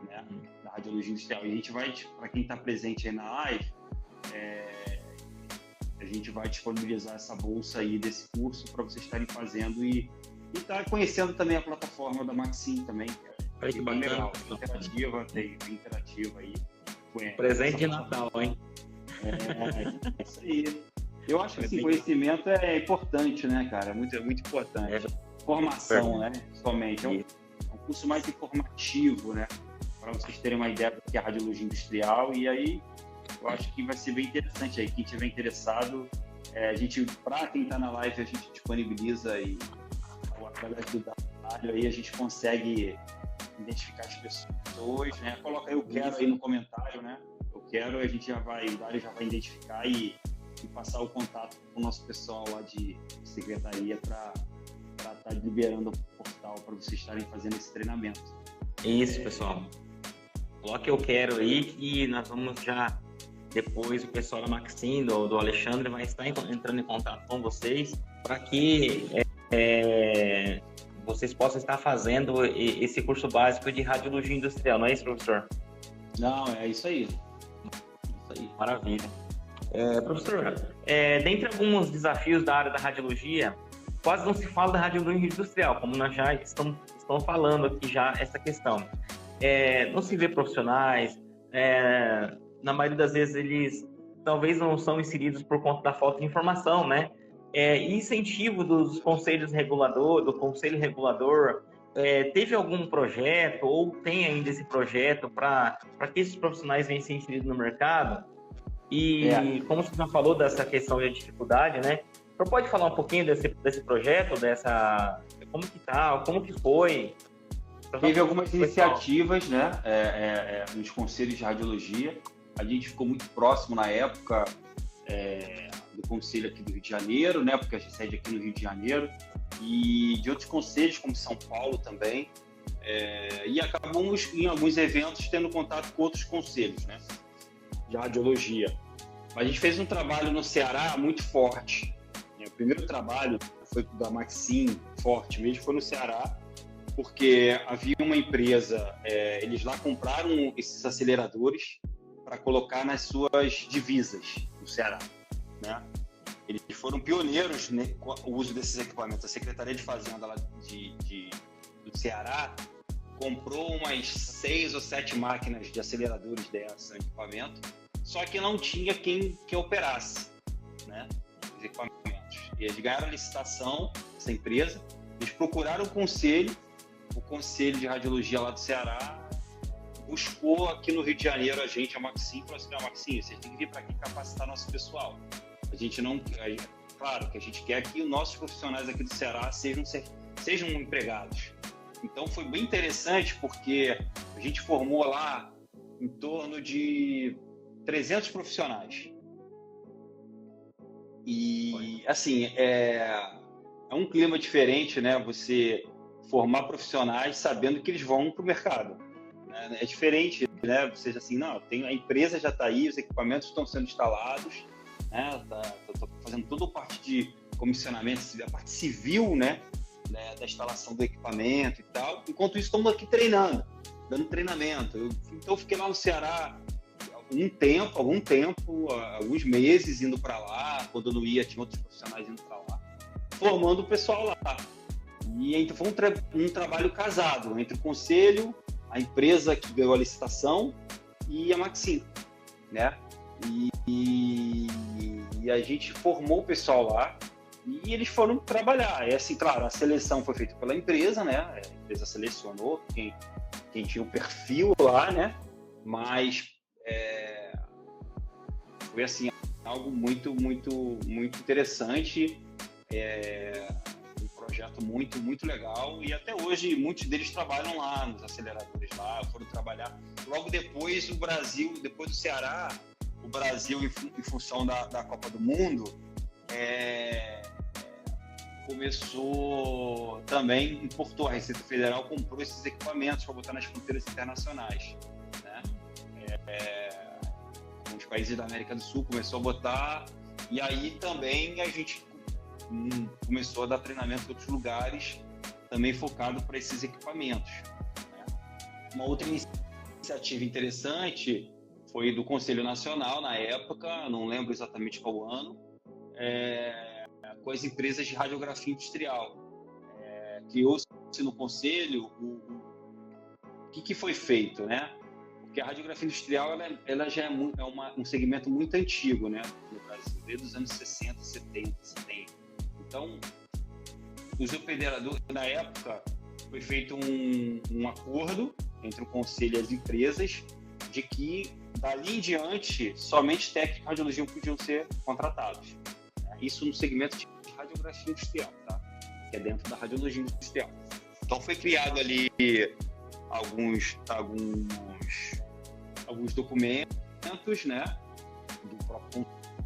né, da radiologia industrial. E a gente vai, para quem está presente aí na live, a gente vai disponibilizar essa bolsa aí desse curso para vocês estarem fazendo e estar conhecendo também a plataforma da Maxim também, que é bem legal, bem interativa aí. Presente de Natal, hein? É isso aí. Eu acho que esse conhecimento é importante, né, cara? Muito importante. Formação, né? Somente. É um curso mais informativo, né? Para vocês terem uma ideia do que é radiologia industrial. E aí, eu acho que vai ser bem interessante aí. Quem tiver interessado, para quem está na live, a gente disponibiliza e através do trabalho aí a gente consegue identificar as pessoas, né? Coloca eu quero aí no comentário, né? Eu quero, a gente o Dário já vai identificar e passar o contato com o nosso pessoal lá de secretaria para estar liberando o portal para vocês estarem fazendo esse treinamento. Isso, pessoal. Coloque eu quero aí que nós vamos já, depois o pessoal da Maxim, do Alexandre, vai estar entrando em contato com vocês para que vocês possam estar fazendo esse curso básico de radiologia industrial, não é isso, professor? Não, é isso aí. Isso aí, maravilha. Professor, dentre alguns desafios da área da radiologia, quase não se fala da radiologia industrial, como nós já estamos falando aqui já essa questão. Não se vê profissionais, na maioria das vezes eles talvez não são inseridos por conta da falta de informação, né? Incentivo dos conselhos regulador, do conselho regulador, teve algum projeto ou tem ainda esse projeto para que esses profissionais venham ser inseridos no mercado? E como você já falou dessa questão de dificuldade, né? O senhor pode falar um pouquinho desse projeto, como que tá, como que foi? Teve algumas iniciativas, né, nos conselhos de radiologia. A gente ficou muito próximo na época do conselho aqui do Rio de Janeiro, né, porque a gente sede aqui no Rio de Janeiro, e de outros conselhos, como São Paulo também. E acabamos, em alguns eventos, tendo contato com outros conselhos, né, de radiologia. A gente fez um trabalho no Ceará muito forte. O primeiro trabalho foi da Maxim, forte mesmo, foi no Ceará, porque havia uma empresa, eles lá compraram esses aceleradores para colocar nas suas divisas no Ceará, né? Eles foram pioneiros, né, com o uso desses equipamentos. A Secretaria de Fazenda lá do Ceará comprou umas 6 ou 7 máquinas de aceleradores desse equipamento, só que não tinha quem operasse, né, os equipamentos. E eles ganharam a licitação, essa empresa, eles procuraram o conselho de radiologia lá do Ceará buscou aqui no Rio de Janeiro a Maxim, falou assim: Maxim, vocês têm que vir para aqui capacitar nosso pessoal. A gente não... Claro que a gente quer que os nossos profissionais aqui do Ceará sejam empregados. Então foi bem interessante porque a gente formou lá em torno de 300 profissionais. E, assim, é um clima diferente, né? Você formar profissionais sabendo que eles vão para o mercado. Né? É diferente, né? Você assim, não, a empresa já está aí, os equipamentos estão sendo instalados, né? Tô fazendo toda a parte de comissionamento, a parte civil, né? Da instalação do equipamento e tal. Enquanto isso, estamos aqui treinando, dando treinamento. Então, eu fiquei lá no Ceará algum tempo, alguns meses indo para lá. Quando eu não ia, tinha outros profissionais indo para lá, formando o pessoal lá. E então foi um trabalho casado entre o conselho, a empresa que ganhou a licitação e a Maxim, né? E a gente formou o pessoal lá e eles foram trabalhar. É assim, claro, a seleção foi feita pela empresa, né? A empresa selecionou quem tinha o perfil lá, né? Mas foi assim algo muito, muito, muito interessante. Um projeto muito, muito legal, e até hoje muitos deles trabalham lá nos aceleradores lá, foram trabalhar. Logo depois o Brasil, depois do Ceará, o Brasil, em função da Copa do Mundo, começou também, importou, a Receita Federal comprou esses equipamentos para botar nas fronteiras internacionais, né? Os países da América do Sul começou a botar, e aí também a gente começou a dar treinamento em outros lugares, também focado para esses equipamentos, né? Uma outra iniciativa interessante foi do Conselho Nacional, na época, não lembro exatamente qual ano, com as empresas de radiografia industrial. Criou-se no Conselho o que foi feito, né? Porque a radiografia industrial ela já é um segmento muito antigo, né, no Brasil, desde os anos 60, 70, 70. Então, os operadores, na época, foi feito um acordo entre o conselho e as empresas de que, dali em diante, somente técnicos de radiologia podiam ser contratados. Isso no segmento de radiografia industrial, tá? Que é dentro da radiologia industrial. Então, foi criado ali alguns documentos, né, do próprio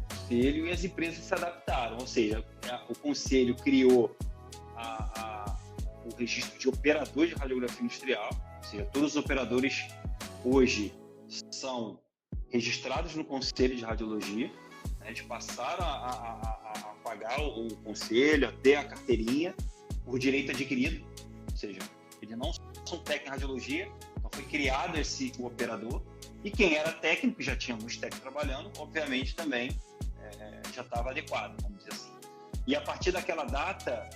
conselho, e as empresas se adaptaram. Ou seja, o conselho criou o registro de operador de radiografia industrial, ou seja, todos os operadores hoje são registrados no Conselho de Radiologia, né? Eles passaram a pagar o conselho, a ter a carteirinha por direito adquirido, ou seja, eles não são técnicos em radiologia, então foi criado o operador, e quem era técnico, já tinha muitos técnicos trabalhando, obviamente também já estava adequado, vamos dizer assim. E a partir daquela data,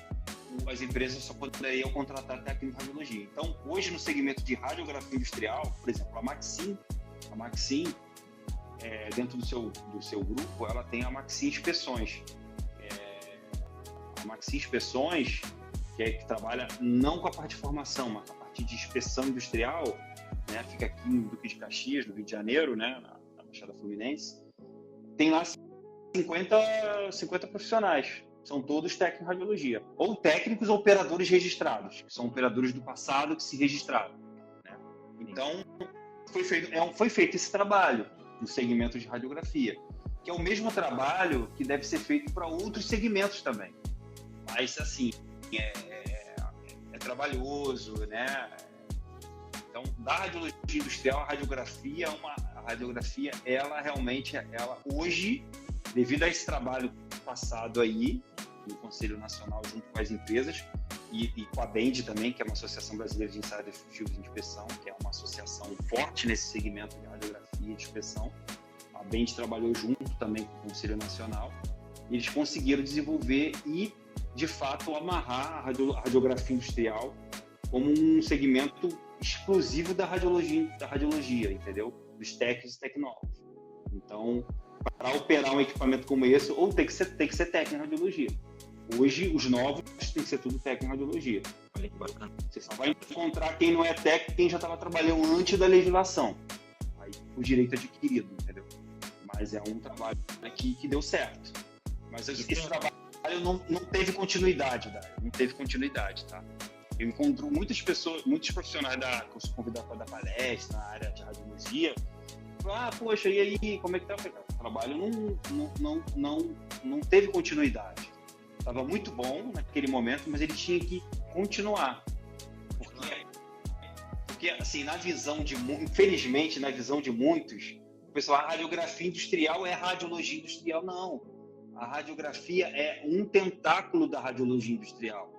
as empresas só poderiam contratar técnico de radiologia. Então, hoje, no segmento de radiografia industrial, por exemplo, a Maxim, dentro do seu grupo, ela tem a Maxim Inspeções. A Maxim Inspeções, que trabalha não com a parte de formação, mas com a parte de inspeção industrial, né, fica aqui em Duque de Caxias, no Rio de Janeiro, né, na Baixada Fluminense, tem lá 50 profissionais. São todos técnicos de radiologia, ou técnicos ou operadores registrados, que são operadores do passado que se registraram, né? Então, foi feito esse trabalho no segmento de radiografia, que é o mesmo trabalho que deve ser feito para outros segmentos também. Mas, assim, é trabalhoso, né? Então, da radiologia industrial, a radiografia, ela realmente, hoje, devido a esse trabalho passado aí, no Conselho Nacional, junto com as empresas, e com a BEND também, que é uma Associação Brasileira de Ensaios Definitivos de Inspeção, que é uma associação forte nesse segmento de radiografia e de inspeção. A BEND trabalhou junto também com o Conselho Nacional, e eles conseguiram desenvolver e, de fato, amarrar a radiografia industrial como um segmento exclusivo da radiologia, entendeu? Dos técnicos e tecnólogos. Então, para operar um equipamento como esse, ou tem que ser técnico em radiologia. Hoje, os novos tem que ser tudo técnico em radiologia. Olha que bacana. Você só vai encontrar quem não é técnico, quem já estava trabalhando antes da legislação. Aí, o direito adquirido, entendeu? Mas é um trabalho que deu certo. Mas esse trabalho não teve continuidade, tá? Eu encontro muitas pessoas, muitos profissionais que eu sou convidado para dar palestra na área de radiologia. Poxa, e aí, como é que tá? O trabalho não teve continuidade. Estava muito bom naquele momento, mas ele tinha que continuar. Porque assim, infelizmente, na visão de muitos, o pessoal, a radiografia industrial é radiologia industrial. Não. A radiografia é um tentáculo da radiologia industrial.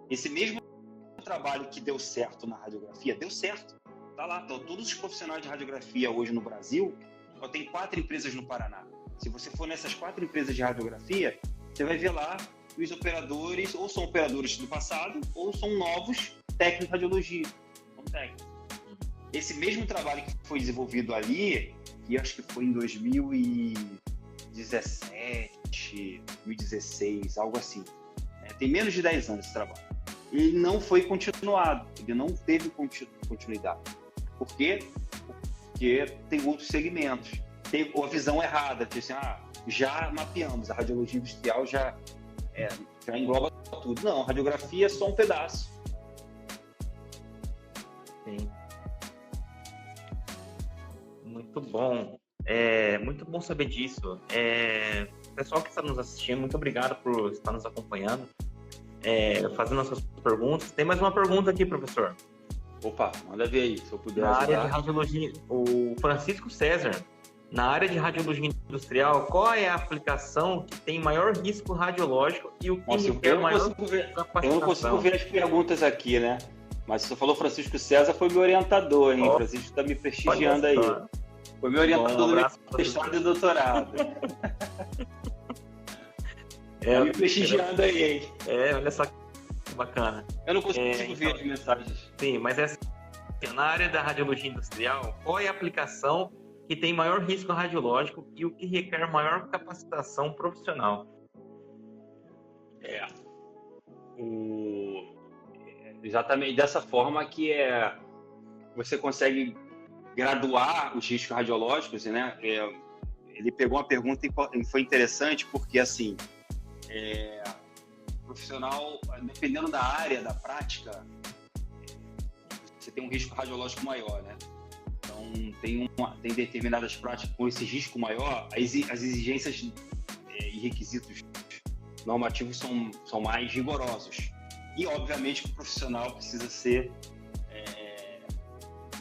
Esse mesmo trabalho que deu certo na radiografia, deu certo. Tá lá, todos os profissionais de radiografia hoje no Brasil, só tem 4 empresas no Paraná. Se você for nessas 4 empresas de radiografia, você vai ver lá os operadores, ou são operadores do passado, ou são novos técnicos de radiologia. São técnicos. Esse mesmo trabalho que foi desenvolvido ali, que acho que foi em 2017, 2016, algo assim. Tem menos de 10 anos esse trabalho. Ele não foi continuado, ele não teve continuidade. Por quê? Porque tem outros segmentos. Tem a visão errada, que assim, já mapeamos, a radiologia industrial já engloba tudo. Não, a radiografia é só um pedaço. Sim. Muito bom. Muito bom saber disso. Pessoal que está nos assistindo, muito obrigado por estar nos acompanhando, fazendo as suas perguntas. Tem mais uma pergunta aqui, professor. Opa, manda ver aí, se eu puder ajudar. Na área de radiologia, o Francisco César, na área de radiologia industrial, qual é a aplicação que tem maior risco radiológico e o que requer maior capacitação? Eu não consigo ver as perguntas aqui, né? Mas você falou Francisco César, foi meu orientador, hein? O Francisco está me prestigiando aí. Foi meu orientador do meu mestrado e doutorado. Tá me prestigiando aí, hein? Olha só que bacana. Eu não consigo ver as mensagens. Sim, mas na área da radiologia industrial, qual é a aplicação que tem maior risco radiológico e o que requer maior capacitação profissional? exatamente dessa forma que você consegue graduar os riscos radiológicos, né? Ele pegou uma pergunta e foi interessante porque, assim, o profissional, dependendo da área, da prática, você tem um risco radiológico maior, né? Então, tem determinadas práticas com esse risco maior, as exigências e requisitos normativos são mais rigorosos. E, obviamente, que o profissional precisa ser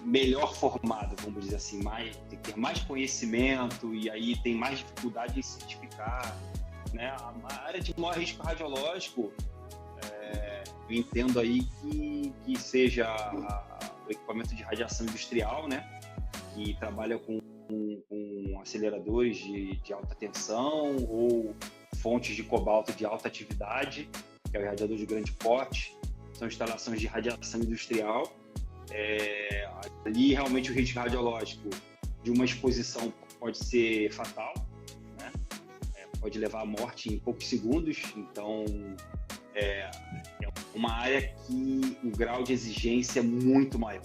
melhor formado, vamos dizer assim, tem que ter mais conhecimento e aí tem mais dificuldade em certificar, né? A área de maior risco radiológico, eu entendo aí que seja o equipamento de radiação industrial, né? Que trabalha com aceleradores de alta tensão ou fontes de cobalto de alta atividade, que é o irradiador de grande porte, são instalações de radiação industrial. Ali realmente o risco radiológico de uma exposição pode ser fatal, né? Pode levar à morte em poucos segundos, então é uma área que o grau de exigência é muito maior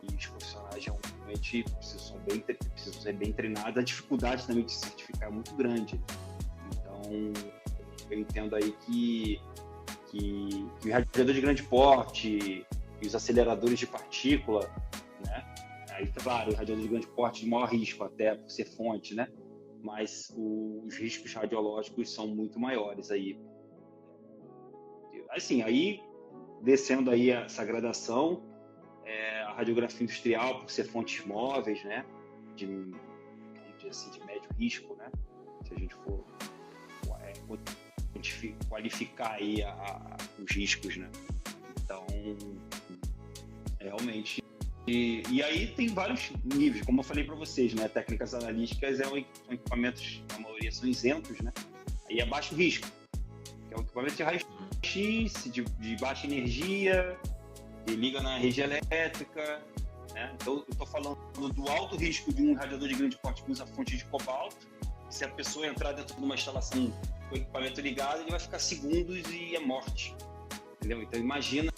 e os profissionais realmente precisam ser bem treinados. A dificuldade também de certificar é muito grande, então eu entendo aí que o irradiador de grande porte e os aceleradores de partícula, né? Aí, claro, o irradiador de grande porte de maior risco, até por ser fonte, né? Mas os riscos radiológicos são muito maiores aí. Assim, aí, descendo aí essa gradação, a radiografia industrial, por ser fontes móveis, né? Vamos dizer assim, de médio risco, né? Se a gente for qualificar aí os riscos, né? Então, realmente. E aí tem vários níveis, como eu falei para vocês, né? Técnicas analíticas são equipamentos, a maioria são isentos, né? Aí é baixo risco, que é um equipamento de raio-x, de baixa energia, que liga na rede elétrica, né? Então eu estou falando do alto risco de um radiador de grande porte que usa fonte de cobalto. Se a pessoa entrar dentro de uma instalação com o equipamento ligado, ele vai ficar segundos e é morte. Entendeu? Então imagina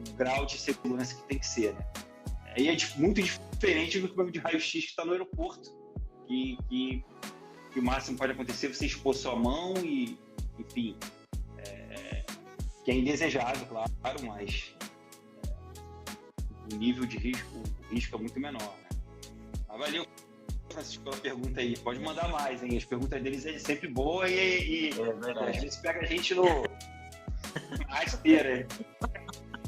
o grau de segurança que tem que ser, né? Aí é muito diferente do equipamento de raio-x que está no aeroporto, que o máximo pode acontecer você expor sua mão e, enfim, que é indesejável, claro, mas o nível de risco, o risco é muito menor, né? Mas valeu, Francisco, pela pergunta aí. Pode mandar mais, hein? As perguntas deles é sempre boa e às vezes pega a gente na esteira.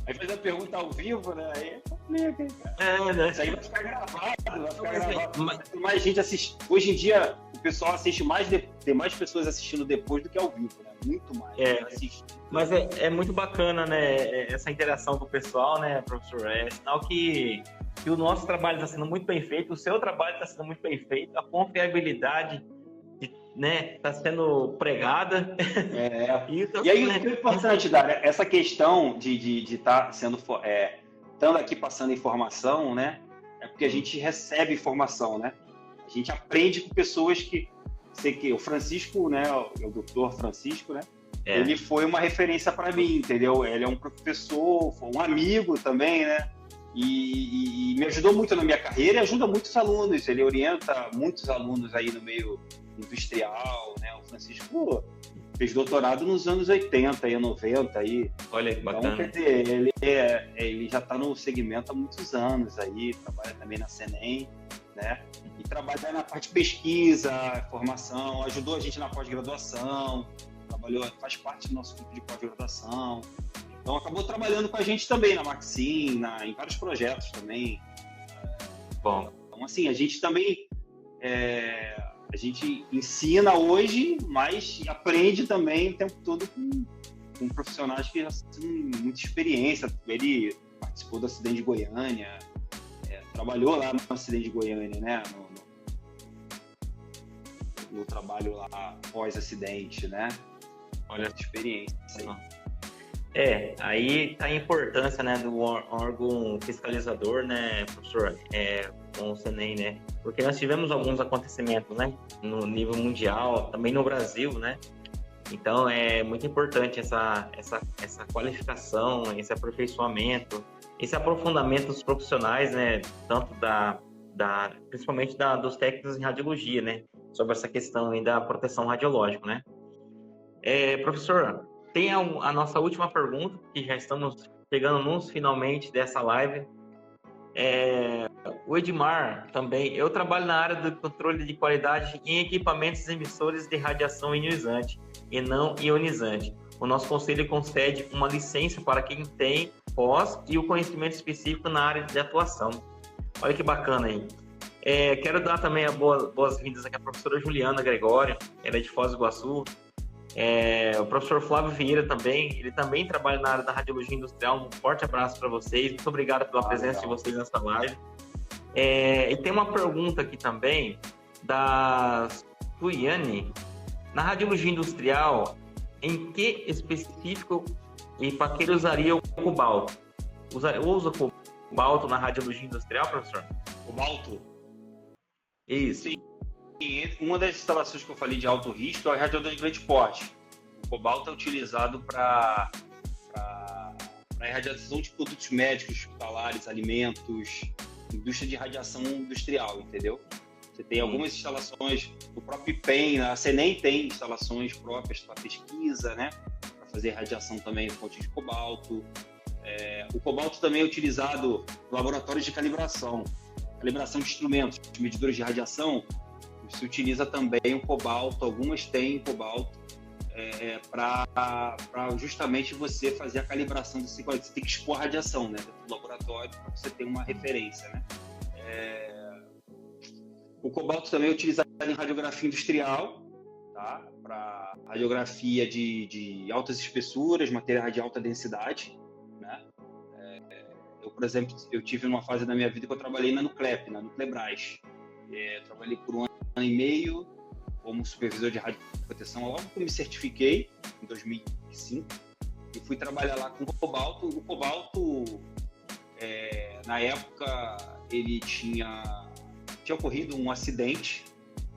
Aí faz a pergunta ao vivo, né? Aí é complicado, cara. Né? Isso aí vai ficar gravado, mais gente assiste. Hoje em dia, o pessoal assiste mais, tem mais pessoas assistindo depois do que ao vivo, né? Muito mais. Mas é muito bacana, né? Essa interação com o pessoal, né, professor? É sinal que o nosso trabalho está sendo muito bem feito, o seu trabalho está sendo muito bem feito, a confiabilidade, né, está sendo pregada. E aí, o que é importante, Dário, essa questão de estar sendo estando aqui passando informação, né, é porque a gente recebe informação, né? A gente aprende com pessoas que o Francisco, né, o doutor Francisco, né? Ele foi uma referência para mim, entendeu? Ele é um professor, foi um amigo também, né? E me ajudou muito na minha carreira e ajuda muitos alunos. Ele orienta muitos alunos aí no meio industrial, né? O Francisco fez doutorado nos anos 80 e 90 aí. Olha que bacana. Então, quer dizer, ele já está no segmento há muitos anos aí, trabalha também na CENEM, né? E trabalha na parte de pesquisa, formação, ajudou a gente na pós-graduação, faz parte do nosso grupo de pós-graduação. Então, acabou trabalhando com a gente também na Maxim, em vários projetos também. Bom. Então, assim, a gente também a gente ensina hoje, mas aprende também o tempo todo com profissionais que já têm muita experiência. Ele participou do acidente de Goiânia, trabalhou lá no acidente de Goiânia, né? No trabalho lá pós-acidente, né? Olha a experiência aí. Aí tá a importância, né, do órgão fiscalizador, né, professor, com o CENEM, né? Porque nós tivemos alguns acontecimentos, né, no nível mundial, também no Brasil, né? Então, é muito importante essa qualificação, esse aperfeiçoamento, esse aprofundamento dos profissionais, né? Tanto principalmente dos técnicos em radiologia, né? Sobre essa questão aí da proteção radiológica, né? Professor, tem a nossa última pergunta, que já estamos chegando nos finalmente dessa live. O Edmar também. Eu trabalho na área do controle de qualidade em equipamentos emissores de radiação ionizante e não ionizante. O nosso conselho concede uma licença para quem tem pós e o conhecimento específico na área de atuação. Olha que bacana aí. Quero dar também as boas-vindas aqui à professora Juliana Gregório, ela é de Foz do Iguaçu. O professor Flávio Vieira também, ele também trabalha na área da radiologia industrial. Um forte abraço para vocês, muito obrigado pela presença de vocês nessa live. E tem uma pergunta aqui também da Tuiane. Na radiologia industrial, em que específico e para que ele usaria o cobalto? Usa cobalto na radiologia industrial, professor? Cobalto? Isso. Sim. Uma das instalações que eu falei de alto risco é o radiador de grande porte. O cobalto é utilizado para irradiação de produtos médicos, hospitalares, alimentos, indústria de radiação industrial, entendeu? Você tem algumas instalações, o próprio IPEM, a CENEM tem instalações próprias para pesquisa, né? Para fazer radiação também de fonte de cobalto. O cobalto também é utilizado em laboratórios de calibração de instrumentos, de medidores de radiação. Se utiliza também o cobalto, algumas têm cobalto para justamente você fazer a calibração desse cobalto. Você tem que expor a radiação, né, dentro do laboratório para você ter uma referência, né? O cobalto também é utilizado em radiografia industrial, tá? Para radiografia de altas espessuras, matéria de alta densidade, né? Eu, por exemplo, eu tive uma fase da minha vida que eu trabalhei na Nuclebras. Trabalhei por um ano e meio como supervisor de radioproteção logo que eu me certifiquei em 2005 e fui trabalhar lá com cobalto. O cobalto, na época, ele tinha ocorrido um acidente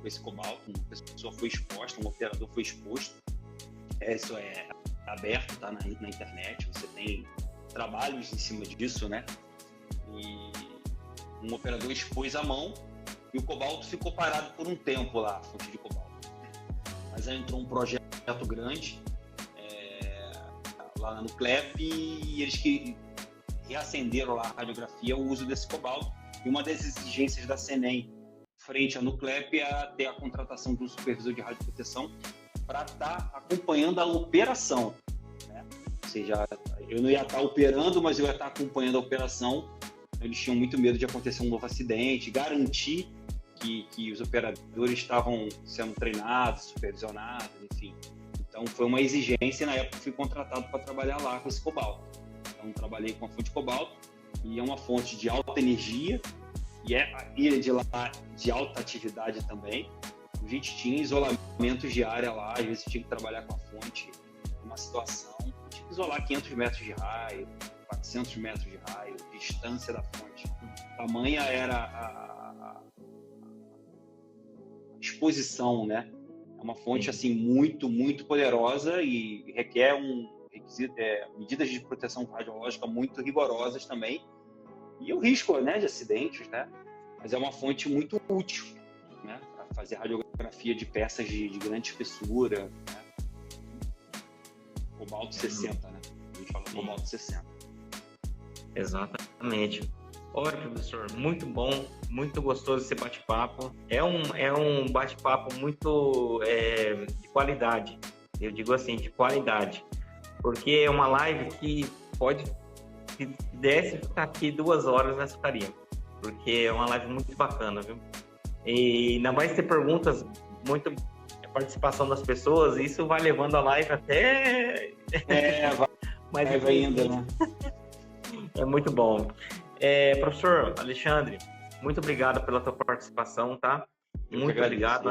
com esse cobalto, uma pessoa foi exposta, um operador foi exposto. Isso é aberto, tá na internet, você tem trabalhos em cima disso, né? E um operador expôs a mão e o cobalto ficou parado por um tempo lá, a fonte de cobalto. Mas aí entrou um projeto grande lá no CLEP e eles que reacenderam lá a radiografia, o uso desse cobalto. E uma das exigências da CENEM frente à Nuclep é ter a contratação de um supervisor de radioproteção para estar acompanhando a operação, né? Ou seja, eu não ia estar operando, mas eu ia estar acompanhando a operação. Eles tinham muito medo de acontecer um novo acidente, garantir que os operadores estavam sendo treinados, supervisionados, enfim. Então, foi uma exigência e, na época, fui contratado para trabalhar lá com esse cobalto. Então, trabalhei com a fonte de cobalto, e é uma fonte de alta energia, e de lá de alta atividade também. A gente tinha isolamentos de área lá, às vezes tinha que trabalhar com a fonte, uma situação, tinha que isolar 500 metros de raio, 400 metros de raio, distância da fonte. Tamanha era a exposição, né? É uma fonte assim muito, muito poderosa e requer medidas de proteção radiológica muito rigorosas também. E o risco, né, de acidentes, né? Mas é uma fonte muito útil, né, para fazer radiografia de peças de grande espessura, né? Cobalto 60, né? A gente fala cobalto 60. Exatamente. Olha, professor, muito bom, muito gostoso esse bate-papo. É um bate-papo muito de qualidade. Eu digo assim, de qualidade. Porque é uma live que pode, se desse ficar aqui 2 horas, nós ficaríamos. Porque é uma live muito bacana, viu? E ainda mais ter perguntas, muita participação das pessoas, isso vai levando a live até... vai indo, né? É muito bom. Professor Alexandre, muito obrigado pela tua participação, tá? Muito obrigado.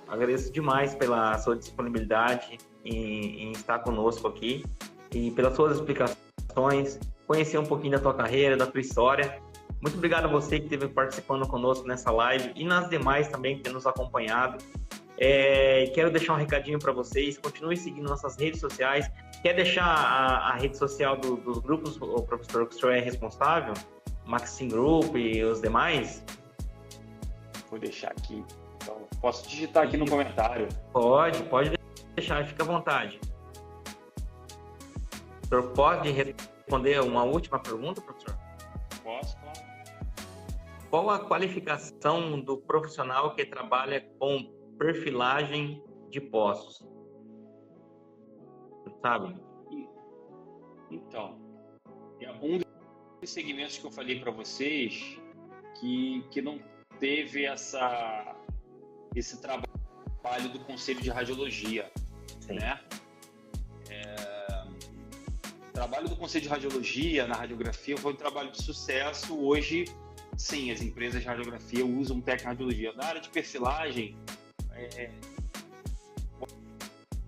Agradeço demais pela sua disponibilidade em estar conosco aqui e pelas suas explicações, conhecer um pouquinho da tua carreira, da tua história. Muito obrigado a você que esteve participando conosco nessa live e nas demais também que tem nos acompanhado. Quero deixar um recadinho para vocês. Continue seguindo nossas redes sociais. Quer deixar a rede social dos grupos, o professor, que o senhor é responsável? Maxim Group e os demais? Vou deixar aqui. Então, posso digitar aqui no comentário? Pode deixar, fica à vontade. O senhor pode responder uma última pergunta, professor? Posso, claro. Qual a qualificação do profissional que trabalha com perfilagem de poços? Sabe? Então, um dos segmentos que eu falei para vocês que não teve esse trabalho do Conselho de Radiologia, Sim. né? O trabalho do Conselho de Radiologia na radiografia foi um trabalho de sucesso. Hoje, sim, as empresas de radiografia usam técnica de radiologia. Na área de perfilagem,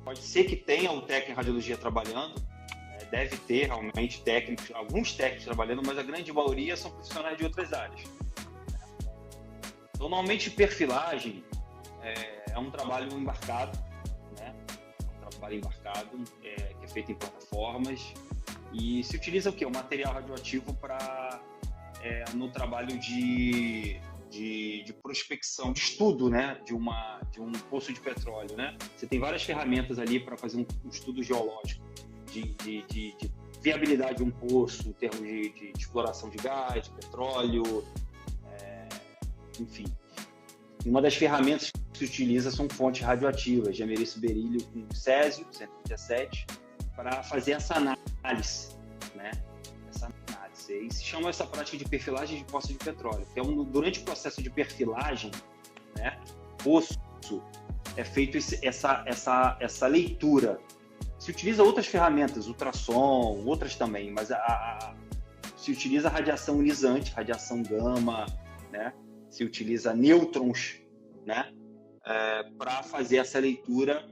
pode ser que tenha um técnico em radiologia trabalhando, deve ter realmente alguns técnicos trabalhando, mas a grande maioria são profissionais de outras áreas. Então, normalmente, perfilagem é um trabalho embarcado, né? Um trabalho embarcado que é feito em plataformas e se utiliza o quê? O material radioativo no trabalho de prospecção, de estudo, né? de um poço de petróleo, né? Você tem várias ferramentas ali para fazer um estudo geológico de viabilidade de um poço em termos de exploração de gás, de petróleo, enfim. Uma das ferramentas que se utiliza são fontes radioativas, gemerício, berílio com césio, 137, para fazer essa análise, né? E se chama essa prática de perfilagem de poços de petróleo. Então, durante o processo de perfilagem, né, poço, é feito essa leitura. Se utiliza outras ferramentas, ultrassom, outras também, mas se utiliza radiação ionizante, radiação gama, né? Se utiliza nêutrons, né? Para fazer essa leitura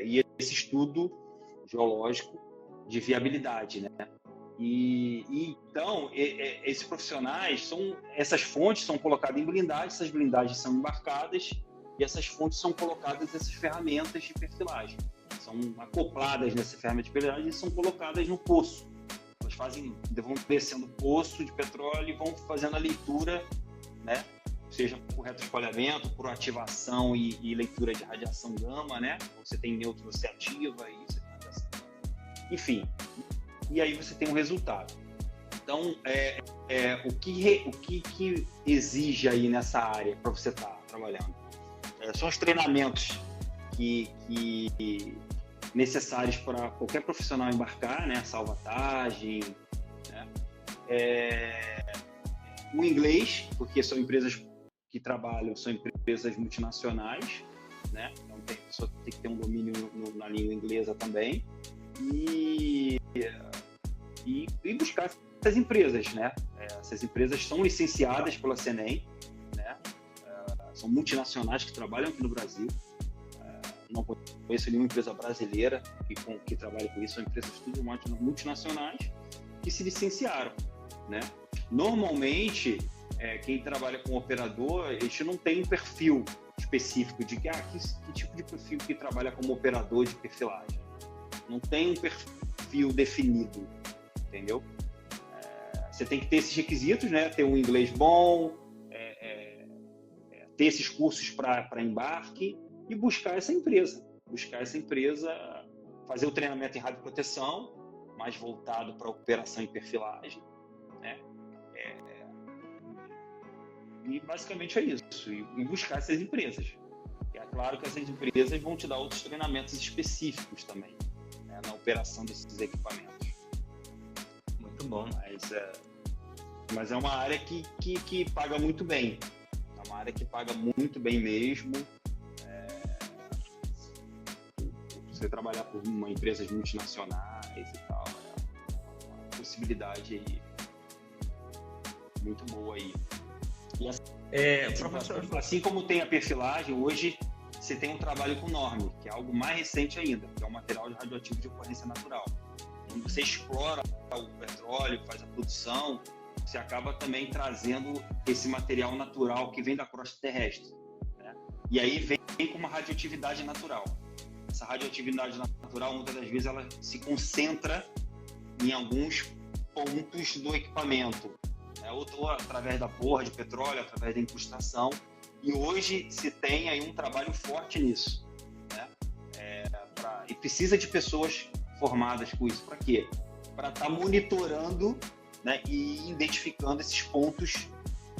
e esse estudo geológico de viabilidade, né? Então, esses profissionais essas fontes são colocadas em blindagens, essas blindagens são embarcadas e essas fontes são colocadas nessas ferramentas de perfilagem. São acopladas nessa ferramenta de perfilagem e são colocadas no poço. Elas vão descendo o poço de petróleo e vão fazendo a leitura, né? Seja por retroespalhamento, por ativação e leitura de radiação gama, né? Você tem nêutron, você ativa e você tem radiação gama. Enfim. E aí você tem um resultado. Então, o que exige aí nessa área para você estar trabalhando? São os treinamentos que necessários para qualquer profissional embarcar, né? Salvatagem, né? O inglês, porque são empresas que trabalham, são empresas multinacionais, né? Então, a pessoa tem que ter um domínio na língua inglesa também. E buscar essas empresas, né? Essas empresas são licenciadas pela CNEM, né? São multinacionais que trabalham aqui no Brasil. Não conheço nenhuma empresa brasileira que trabalhe com isso. São empresas tudo multinacionais que se licenciaram, né? Normalmente, quem trabalha com operador, a gente não tem um perfil específico de que tipo de perfil que trabalha como operador de perfilagem. Não tem um perfil definido, entendeu? Você tem que ter esses requisitos, né? Ter um inglês bom, ter esses cursos para embarque e buscar essa empresa, fazer o treinamento em radioproteção, mais voltado para operação e perfilagem, né? E basicamente é isso, e buscar essas empresas. É claro que essas empresas vão te dar outros treinamentos específicos também, né, na operação desses equipamentos. Muito bom. Mas é uma área que paga muito bem. É uma área que paga muito bem mesmo. Você trabalhar por uma empresa multinacionais e tal, é uma possibilidade aí muito boa aí. Professor, assim como tem a perfilagem, hoje você tem um trabalho com NORM, que é algo mais recente ainda, que é um material radioativo de ocorrência natural. Quando você explora o petróleo, faz a produção, você acaba também trazendo esse material natural que vem da crosta terrestre, né? E aí vem com uma radioatividade natural. Essa radioatividade natural, muitas das vezes, ela se concentra em alguns pontos do equipamento, né? Ou através da borra de petróleo, através da incrustação. E hoje se tem aí um trabalho forte nisso, né? E precisa de pessoas formadas com isso. Para quê? Para estar monitorando, né, e identificando esses pontos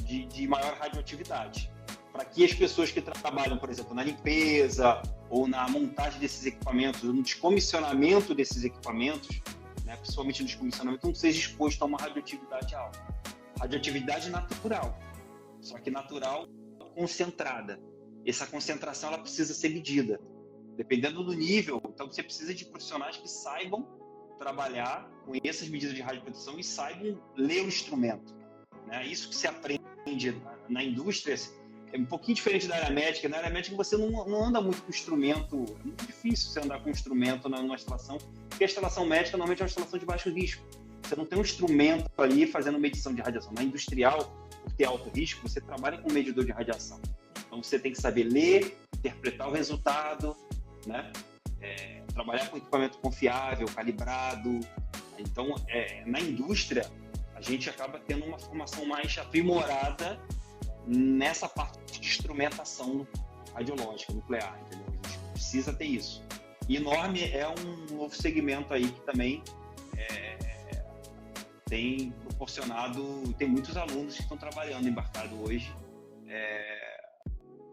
de maior radioatividade. Para que as pessoas que trabalham, por exemplo, na limpeza ou na montagem desses equipamentos, ou no descomissionamento desses equipamentos, né, principalmente no descomissionamento, não seja exposto a uma radioatividade alta. Radioatividade natural, só que natural concentrada. Essa concentração ela precisa ser medida. Dependendo do nível, então você precisa de profissionais que saibam trabalhar com essas medidas de radioproteção e saibam ler o instrumento, né? Isso que se aprende na indústria é um pouquinho diferente da área médica. Na área médica você não anda muito com instrumento, é muito difícil você andar com instrumento numa instalação, porque a instalação médica normalmente é uma instalação de baixo risco. Você não tem um instrumento ali fazendo medição de radiação. Na industrial, por ter alto risco, você trabalha com um medidor de radiação. Então você tem que saber ler, interpretar o resultado, né? Trabalhar com equipamento confiável, calibrado. Então, na indústria, a gente acaba tendo uma formação mais aprimorada nessa parte de instrumentação radiológica nuclear, entendeu? A gente precisa ter isso. E Norme é um novo segmento aí que também tem proporcionado, tem muitos alunos que estão trabalhando embarcado hoje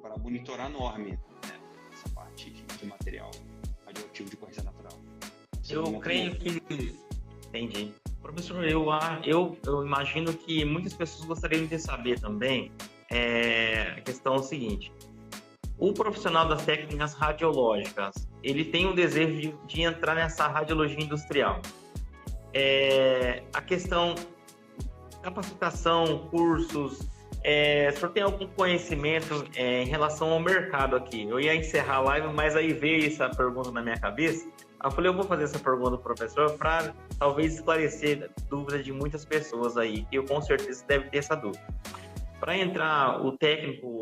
para monitorar a Norme, né? Essa parte de material radioativo de corrosão natural. Eu creio que... Entendi. Professor, eu imagino que muitas pessoas gostariam de saber também a questão seguinte. O profissional das técnicas radiológicas, ele tem o desejo de entrar nessa radiologia industrial. A questão capacitação, cursos, o senhor tem algum conhecimento em relação ao mercado aqui? Eu ia encerrar a live, mas aí veio essa pergunta na minha cabeça. Eu falei, eu vou fazer essa pergunta para o professor para talvez esclarecer dúvidas de muitas pessoas aí, que eu com certeza deve ter essa dúvida. Para entrar o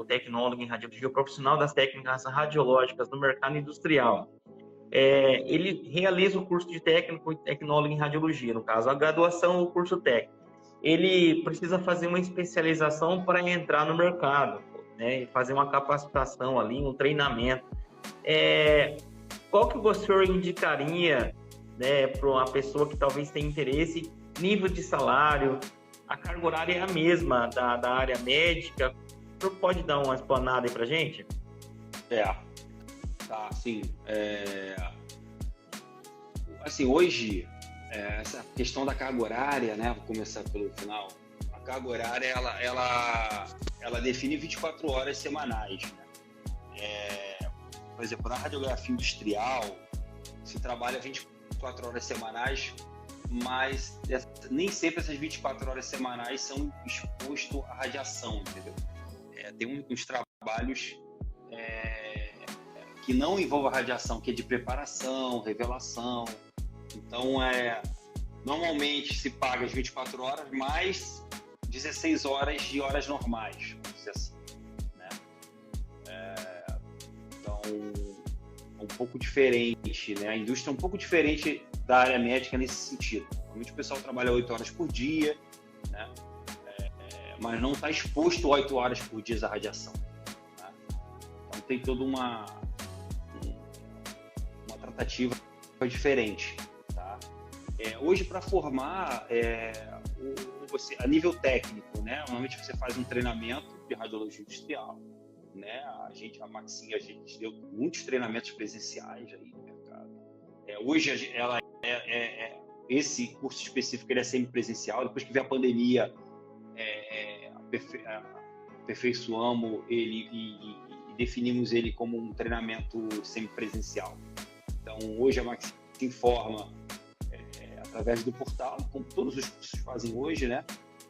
tecnólogo em radiologia, o profissional das técnicas radiológicas no mercado industrial, ele realiza o curso de técnico e tecnólogo em radiologia, no caso, a graduação ou o curso técnico. Ele precisa fazer uma especialização para entrar no mercado, né? Fazer uma capacitação ali, um treinamento. Qual que o senhor indicaria, né, para uma pessoa que talvez tenha interesse, nível de salário, a carga horária é a mesma da área médica? O senhor pode dar uma explanada aí para a gente? Tá, sim. Assim, hoje, essa questão da carga horária, né, vou começar pelo final. A carga horária, ela define 24 horas semanais, né? Por exemplo, na radiografia industrial, se trabalha 24 horas semanais, mas nem sempre essas 24 horas semanais são expostos à radiação, entendeu? Tem uns trabalhos que não envolvem a radiação, que é de preparação, revelação. Então, normalmente se paga as 24 horas mais 16 horas de horas normais, vamos dizer assim, né? Então, é um pouco diferente, né? A indústria é um pouco diferente da área médica nesse sentido. Normalmente o pessoal trabalha 8 horas por dia, né? Mas não está exposto 8 horas por dia à radiação, né? Então tem toda uma tratativa diferente, tá? Hoje, para formar a nível técnico, né? Normalmente você faz um treinamento de radiologia industrial, né? A Maxim, a gente deu muitos treinamentos presenciais aí no mercado. Hoje esse curso específico ele é semipresencial. Depois que veio a pandemia, aperfeiçoamos ele e definimos ele como um treinamento semipresencial. Então, hoje a Maxim se informa através do portal, como todos os cursos fazem hoje, né?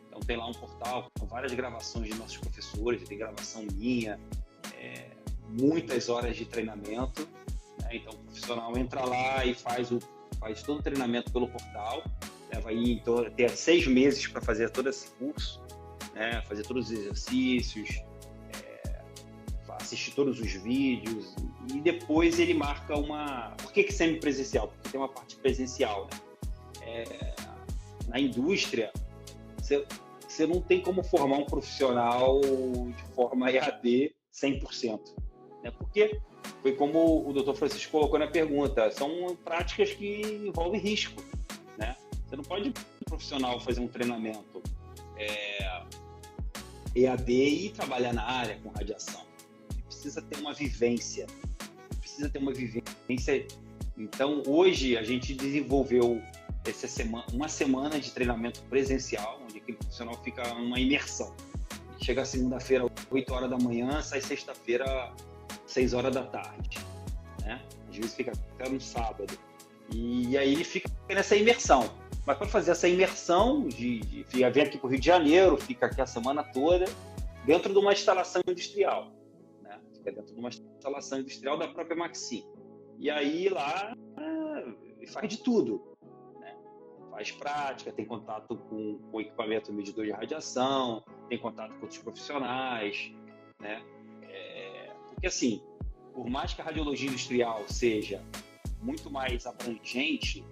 Então, tem lá um portal com várias gravações de nossos professores, tem gravação minha, muitas horas de treinamento, né? Então, o profissional entra lá e faz todo o treinamento pelo portal, né? Vai então, ter 6 meses para fazer todo esse curso, né? Fazer todos os exercícios, assistir todos os vídeos e depois ele marca uma... Por que semipresencial? Porque tem uma parte presencial, né? Na indústria, você não tem como formar um profissional de forma EAD 100%, né? Porque foi como o Dr. Francisco colocou na pergunta, são práticas que envolvem risco, né? Você não pode um profissional fazer um treinamento EAD e trabalhar na área com radiação. Ele precisa ter uma vivência. Então, hoje, a gente desenvolveu uma semana de treinamento presencial, onde aquele profissional fica numa imersão. Chega segunda-feira, 8 horas da manhã, sai sexta-feira, 6 horas da tarde, né? Às vezes fica até no sábado. E aí ele fica nessa imersão. Mas para fazer essa imersão, vem aqui para o Rio de Janeiro, fica aqui a semana toda, dentro de uma instalação industrial, né? Fica dentro de uma instalação industrial da própria Maxim. E aí lá faz de tudo, né? Faz prática, tem contato com o equipamento medidor de radiação, tem contato com outros profissionais, né? Porque assim, por mais que a radiologia industrial seja muito mais abrangente,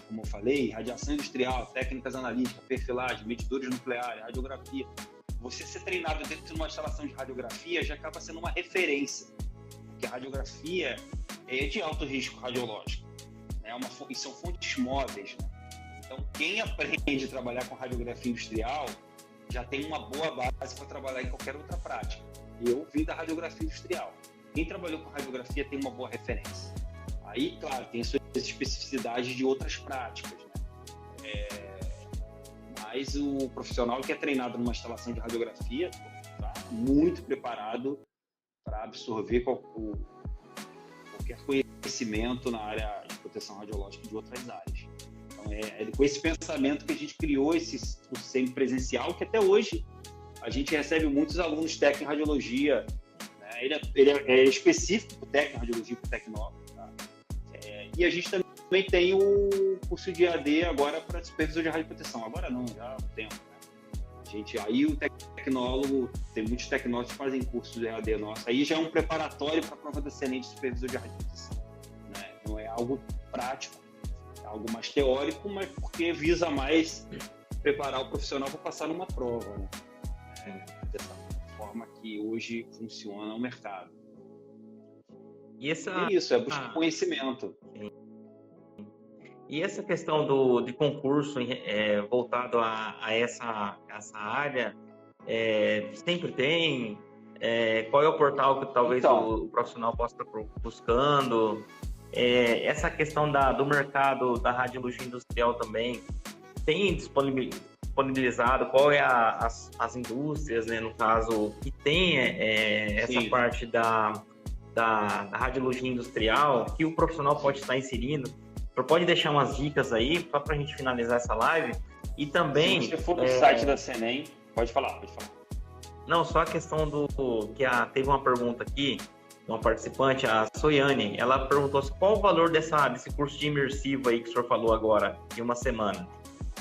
como eu falei, radiação industrial, técnicas analíticas, perfilagem, medidores nucleares, radiografia, você ser treinado dentro de uma instalação de radiografia já acaba sendo uma referência, porque a radiografia é de alto risco radiológico, né? E são fontes móveis, né? Então, quem aprende a trabalhar com radiografia industrial já tem uma boa base para trabalhar em qualquer outra prática. Eu vim da radiografia industrial. Quem trabalhou com radiografia tem uma boa referência. Aí, claro, tem suas especificidades de outras práticas, né? Mas o profissional que é treinado numa instalação de radiografia está muito preparado para absorver qualquer conhecimento na área de proteção radiológica de outras áreas. Então, com esse pensamento que a gente criou o semipresencial, que até hoje a gente recebe muitos alunos técnicos em radiologia, né? Ele é específico para o técnico em radiologia, para o tecnólogo. E a gente também tem o curso de EAD agora para supervisor de radioproteção. Agora não, já há um tempo, né? Aí o tecnólogo, tem muitos tecnólogos que fazem curso de EAD nosso. Aí já é um preparatório para a prova da CENEM de supervisor de radioproteção, né? Não é algo prático, é algo mais teórico, mas porque visa mais preparar o profissional para passar numa prova, né? Dessa forma que hoje funciona o mercado. E essa... É isso, é buscar conhecimento. E essa questão de concurso voltado a essa área, sempre tem? Qual é o portal que talvez o profissional possa estar buscando? Essa questão do mercado da radiologia industrial também, tem disponibilizado qual é as indústrias, né, no caso, que tem essa parte da radiologia industrial, que o profissional pode estar inserindo? Pode deixar umas dicas aí, só para a gente finalizar essa live. E também... Se você for no site da CENEM, pode falar. Não, só a questão teve uma pergunta aqui, uma participante, a Soiane, ela perguntou qual o valor desse curso de imersivo aí que o senhor falou agora, de uma semana.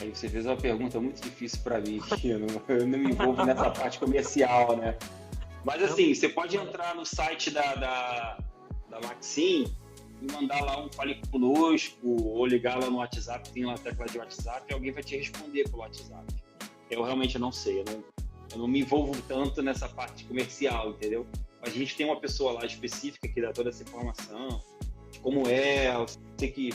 Aí você fez uma pergunta muito difícil para mim, eu não me envolvo nessa parte comercial, né? Mas assim, você pode entrar no site da Maxim e mandar lá um fale conosco, ou ligar lá no WhatsApp, tem lá a tecla de WhatsApp, e alguém vai te responder pelo WhatsApp. Eu realmente não sei, eu não me envolvo tanto nessa parte comercial, entendeu? Mas a gente tem uma pessoa lá específica que dá toda essa informação, de como eu sei que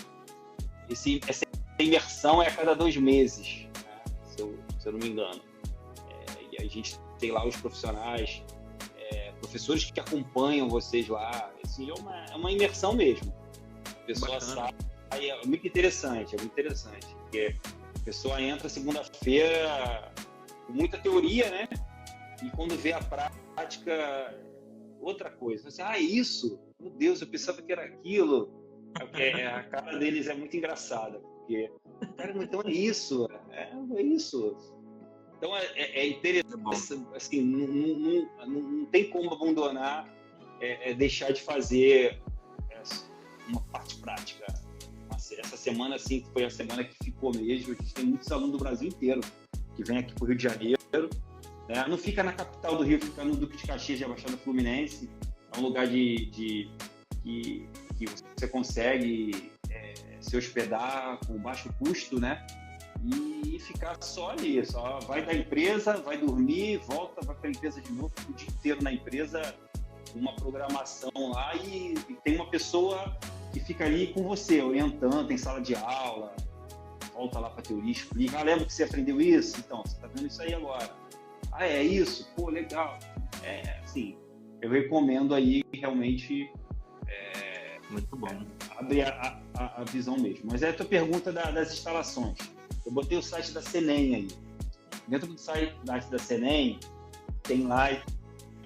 essa imersão é a cada 2 meses, né? se eu não me engano. E a gente tem lá os profissionais, professores que acompanham vocês lá, assim, é uma imersão mesmo. A pessoa sai, é muito interessante, porque a pessoa entra segunda-feira com muita teoria, né? E quando vê a prática, outra coisa. Assim, isso? Meu Deus, eu pensava que era aquilo. A cara deles é muito engraçada, porque, cara, então é isso, é isso. Então é interessante, assim, não tem como abandonar, deixar de fazer uma parte prática. Essa semana, assim, foi a semana que ficou mesmo. A gente tem muitos alunos do Brasil inteiro que vêm aqui para o Rio de Janeiro, né? Não fica na capital do Rio, fica no Duque de Caxias, já Baixada Fluminense. É um lugar que você consegue se hospedar com baixo custo, né? E ficar só ali, só vai da empresa, vai dormir, volta, vai para a empresa de novo, o dia inteiro na empresa, uma programação lá e tem uma pessoa que fica ali com você, orientando, tem sala de aula, volta lá para a teoria, explica, lembra que você aprendeu isso? Então, você está vendo isso aí agora. Ah, é isso? Pô, legal. Assim, eu recomendo aí realmente muito bom. Abrir a visão mesmo. Mas é a tua pergunta das instalações. Eu botei o site da Senem aí. Dentro do site da Senem, tem lá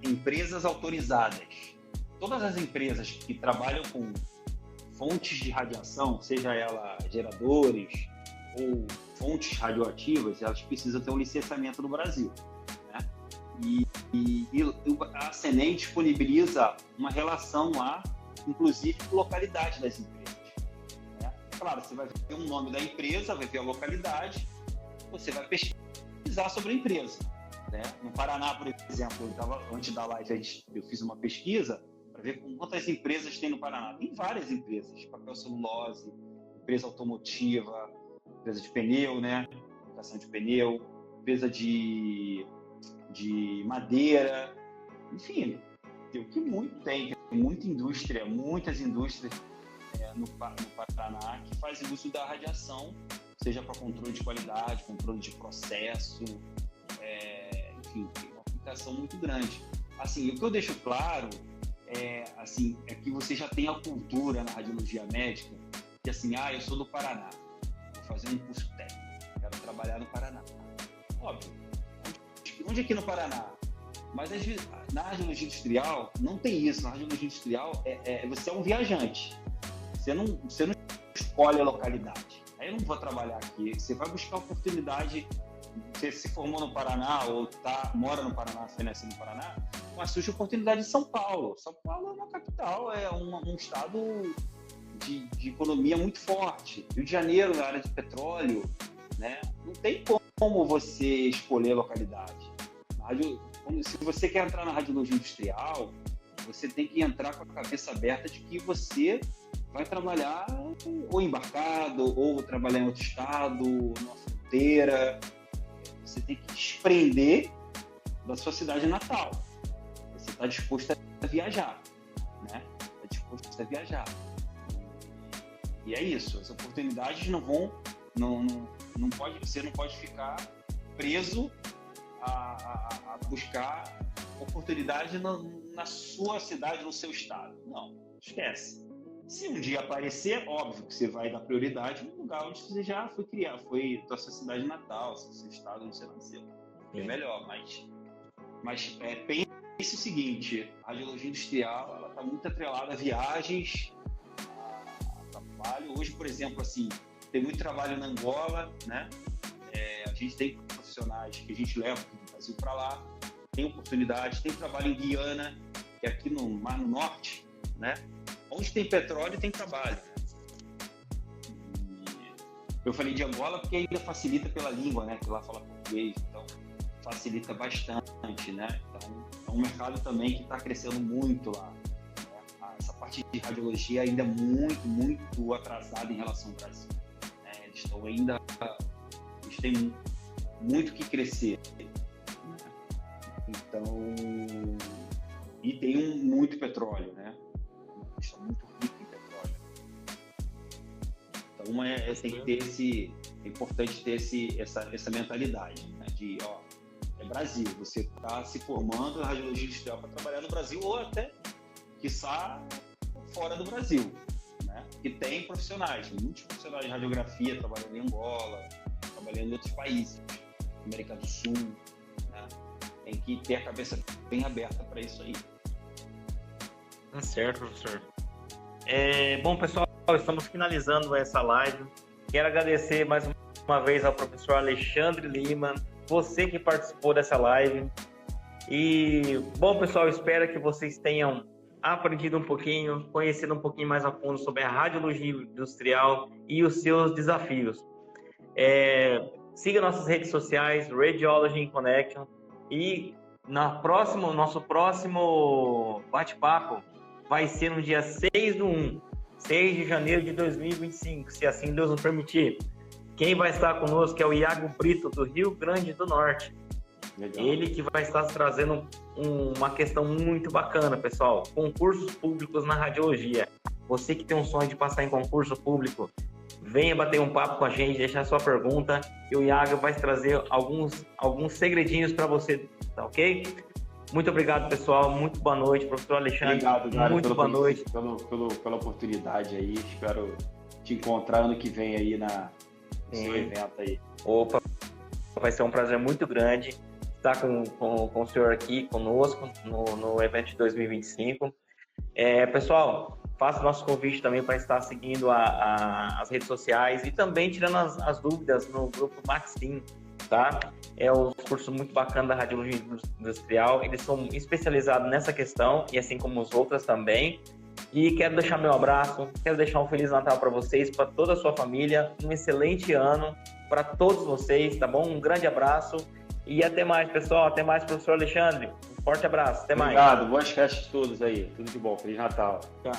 empresas autorizadas. Todas as empresas que trabalham com fontes de radiação, seja ela geradores ou fontes radioativas, elas precisam ter um licenciamento no Brasil, né? E a Senem disponibiliza uma relação lá, inclusive com localidade das empresas, né? Claro, você vai ver o nome da empresa, vai ver a localidade, você vai pesquisar sobre a empresa, né? No Paraná, por exemplo, antes da live eu fiz uma pesquisa para ver quantas empresas tem no Paraná. Tem várias empresas, papel celulose, empresa automotiva, empresa de pneu, né? Fabricação de pneu, empresa de madeira, enfim, tem o que muito tem muita indústria, muitas indústrias no Paraná que fazem uso da radiação, seja para controle de qualidade, controle de processo, enfim, tem uma aplicação muito grande. Assim, o que eu deixo claro é que você já tem a cultura na radiologia médica, que assim, eu sou do Paraná, vou fazer um curso técnico, quero trabalhar no Paraná. Óbvio, onde aqui no Paraná? Mas na radiologia industrial não tem isso. Na radiologia industrial você é um viajante. Você não escolhe a localidade. Aí eu não vou trabalhar aqui. Você vai buscar oportunidade. Você se formou no Paraná ou mora no Paraná, você nasceu no Paraná, mas surge oportunidade em São Paulo. São Paulo é uma capital, é um estado de economia muito forte. Rio de Janeiro, na área de petróleo, né? Não tem como você escolher a localidade. Se você quer entrar na radiologia industrial, você tem que entrar com a cabeça aberta de que você vai trabalhar ou embarcado, ou trabalhar em outro estado, numa fronteira. Você tem que desprender da sua cidade natal. Você está disposto a viajar, né? Está disposto a viajar. E é isso. As oportunidades você não pode ficar preso a buscar oportunidade na sua cidade, no seu estado. Não, esquece. Se um dia aparecer, óbvio que você vai dar prioridade no lugar onde você já foi criado, foi da sua cidade natal, seu estado onde você nasceu. É melhor, mas pense o seguinte, a radiologia industrial está muito atrelada a viagens, a trabalho. Hoje, por exemplo, assim, tem muito trabalho na Angola, né? A gente tem profissionais que a gente leva do Brasil para lá, tem oportunidade, tem trabalho em Guiana, que é aqui no Mar no Norte, né? Onde tem petróleo, tem trabalho. Eu falei de Angola porque ainda facilita pela língua, né? Que lá fala português, então facilita bastante, né? Então é um mercado também que está crescendo muito lá. Né? Essa parte de radiologia ainda é muito, muito atrasada em relação ao Brasil. Né? Eles têm muito que crescer. Então, e tem muito petróleo, né? Eles estão muito ricos em petróleo. Então, tem que ter é importante ter essa mentalidade, né? De, é Brasil, você está se formando na radiologia industrial para trabalhar no Brasil ou até, quiçá, fora do Brasil, né? Que tem profissionais, muitos profissionais de radiografia trabalhando em Angola, trabalhando em outros países, América do Sul, né? Tem que ter a cabeça bem aberta para isso aí. Tá certo, professor. Bom, pessoal, estamos finalizando essa live. Quero agradecer mais uma vez ao professor Alexandre Lima, você que participou dessa live. E, bom, pessoal, espero que vocês tenham aprendido um pouquinho, conhecido um pouquinho mais a fundo sobre a radiologia industrial e os seus desafios. Siga nossas redes sociais, Radiology in Connection, e Nosso próximo bate-papo vai ser no dia 6/1, 6 de janeiro de 2025, se assim Deus nos permitir. Quem vai estar conosco é o Iago Brito, do Rio Grande do Norte. Legal. Ele que vai estar trazendo uma questão muito bacana, pessoal. Concursos públicos na radiologia. Você que tem um sonho de passar em concurso público, venha bater um papo com a gente, deixar sua pergunta, e o Iago vai trazer alguns segredinhos para você, tá ok? Muito obrigado, pessoal. Muito boa noite, professor Alexandre. Obrigado, Dário, muito boa noite. Pela oportunidade aí. Espero te encontrar ano que vem aí no seu evento aí. Opa, vai ser um prazer muito grande estar com o senhor aqui conosco no evento de 2025. Pessoal, faço nosso convite também para estar seguindo as redes sociais e também tirando as dúvidas no grupo Maxim, tá? Os cursos muito bacanas da radiologia industrial, eles são especializados nessa questão e assim como os outros também. E quero deixar meu abraço, quero deixar um Feliz Natal para vocês, para toda a sua família, um excelente ano para todos vocês, tá bom? Um grande abraço e até mais, pessoal. Até mais, professor Alexandre. Um forte abraço. Até mais. Obrigado. Boas festas todos aí. Tudo de bom. Feliz Natal. Tá.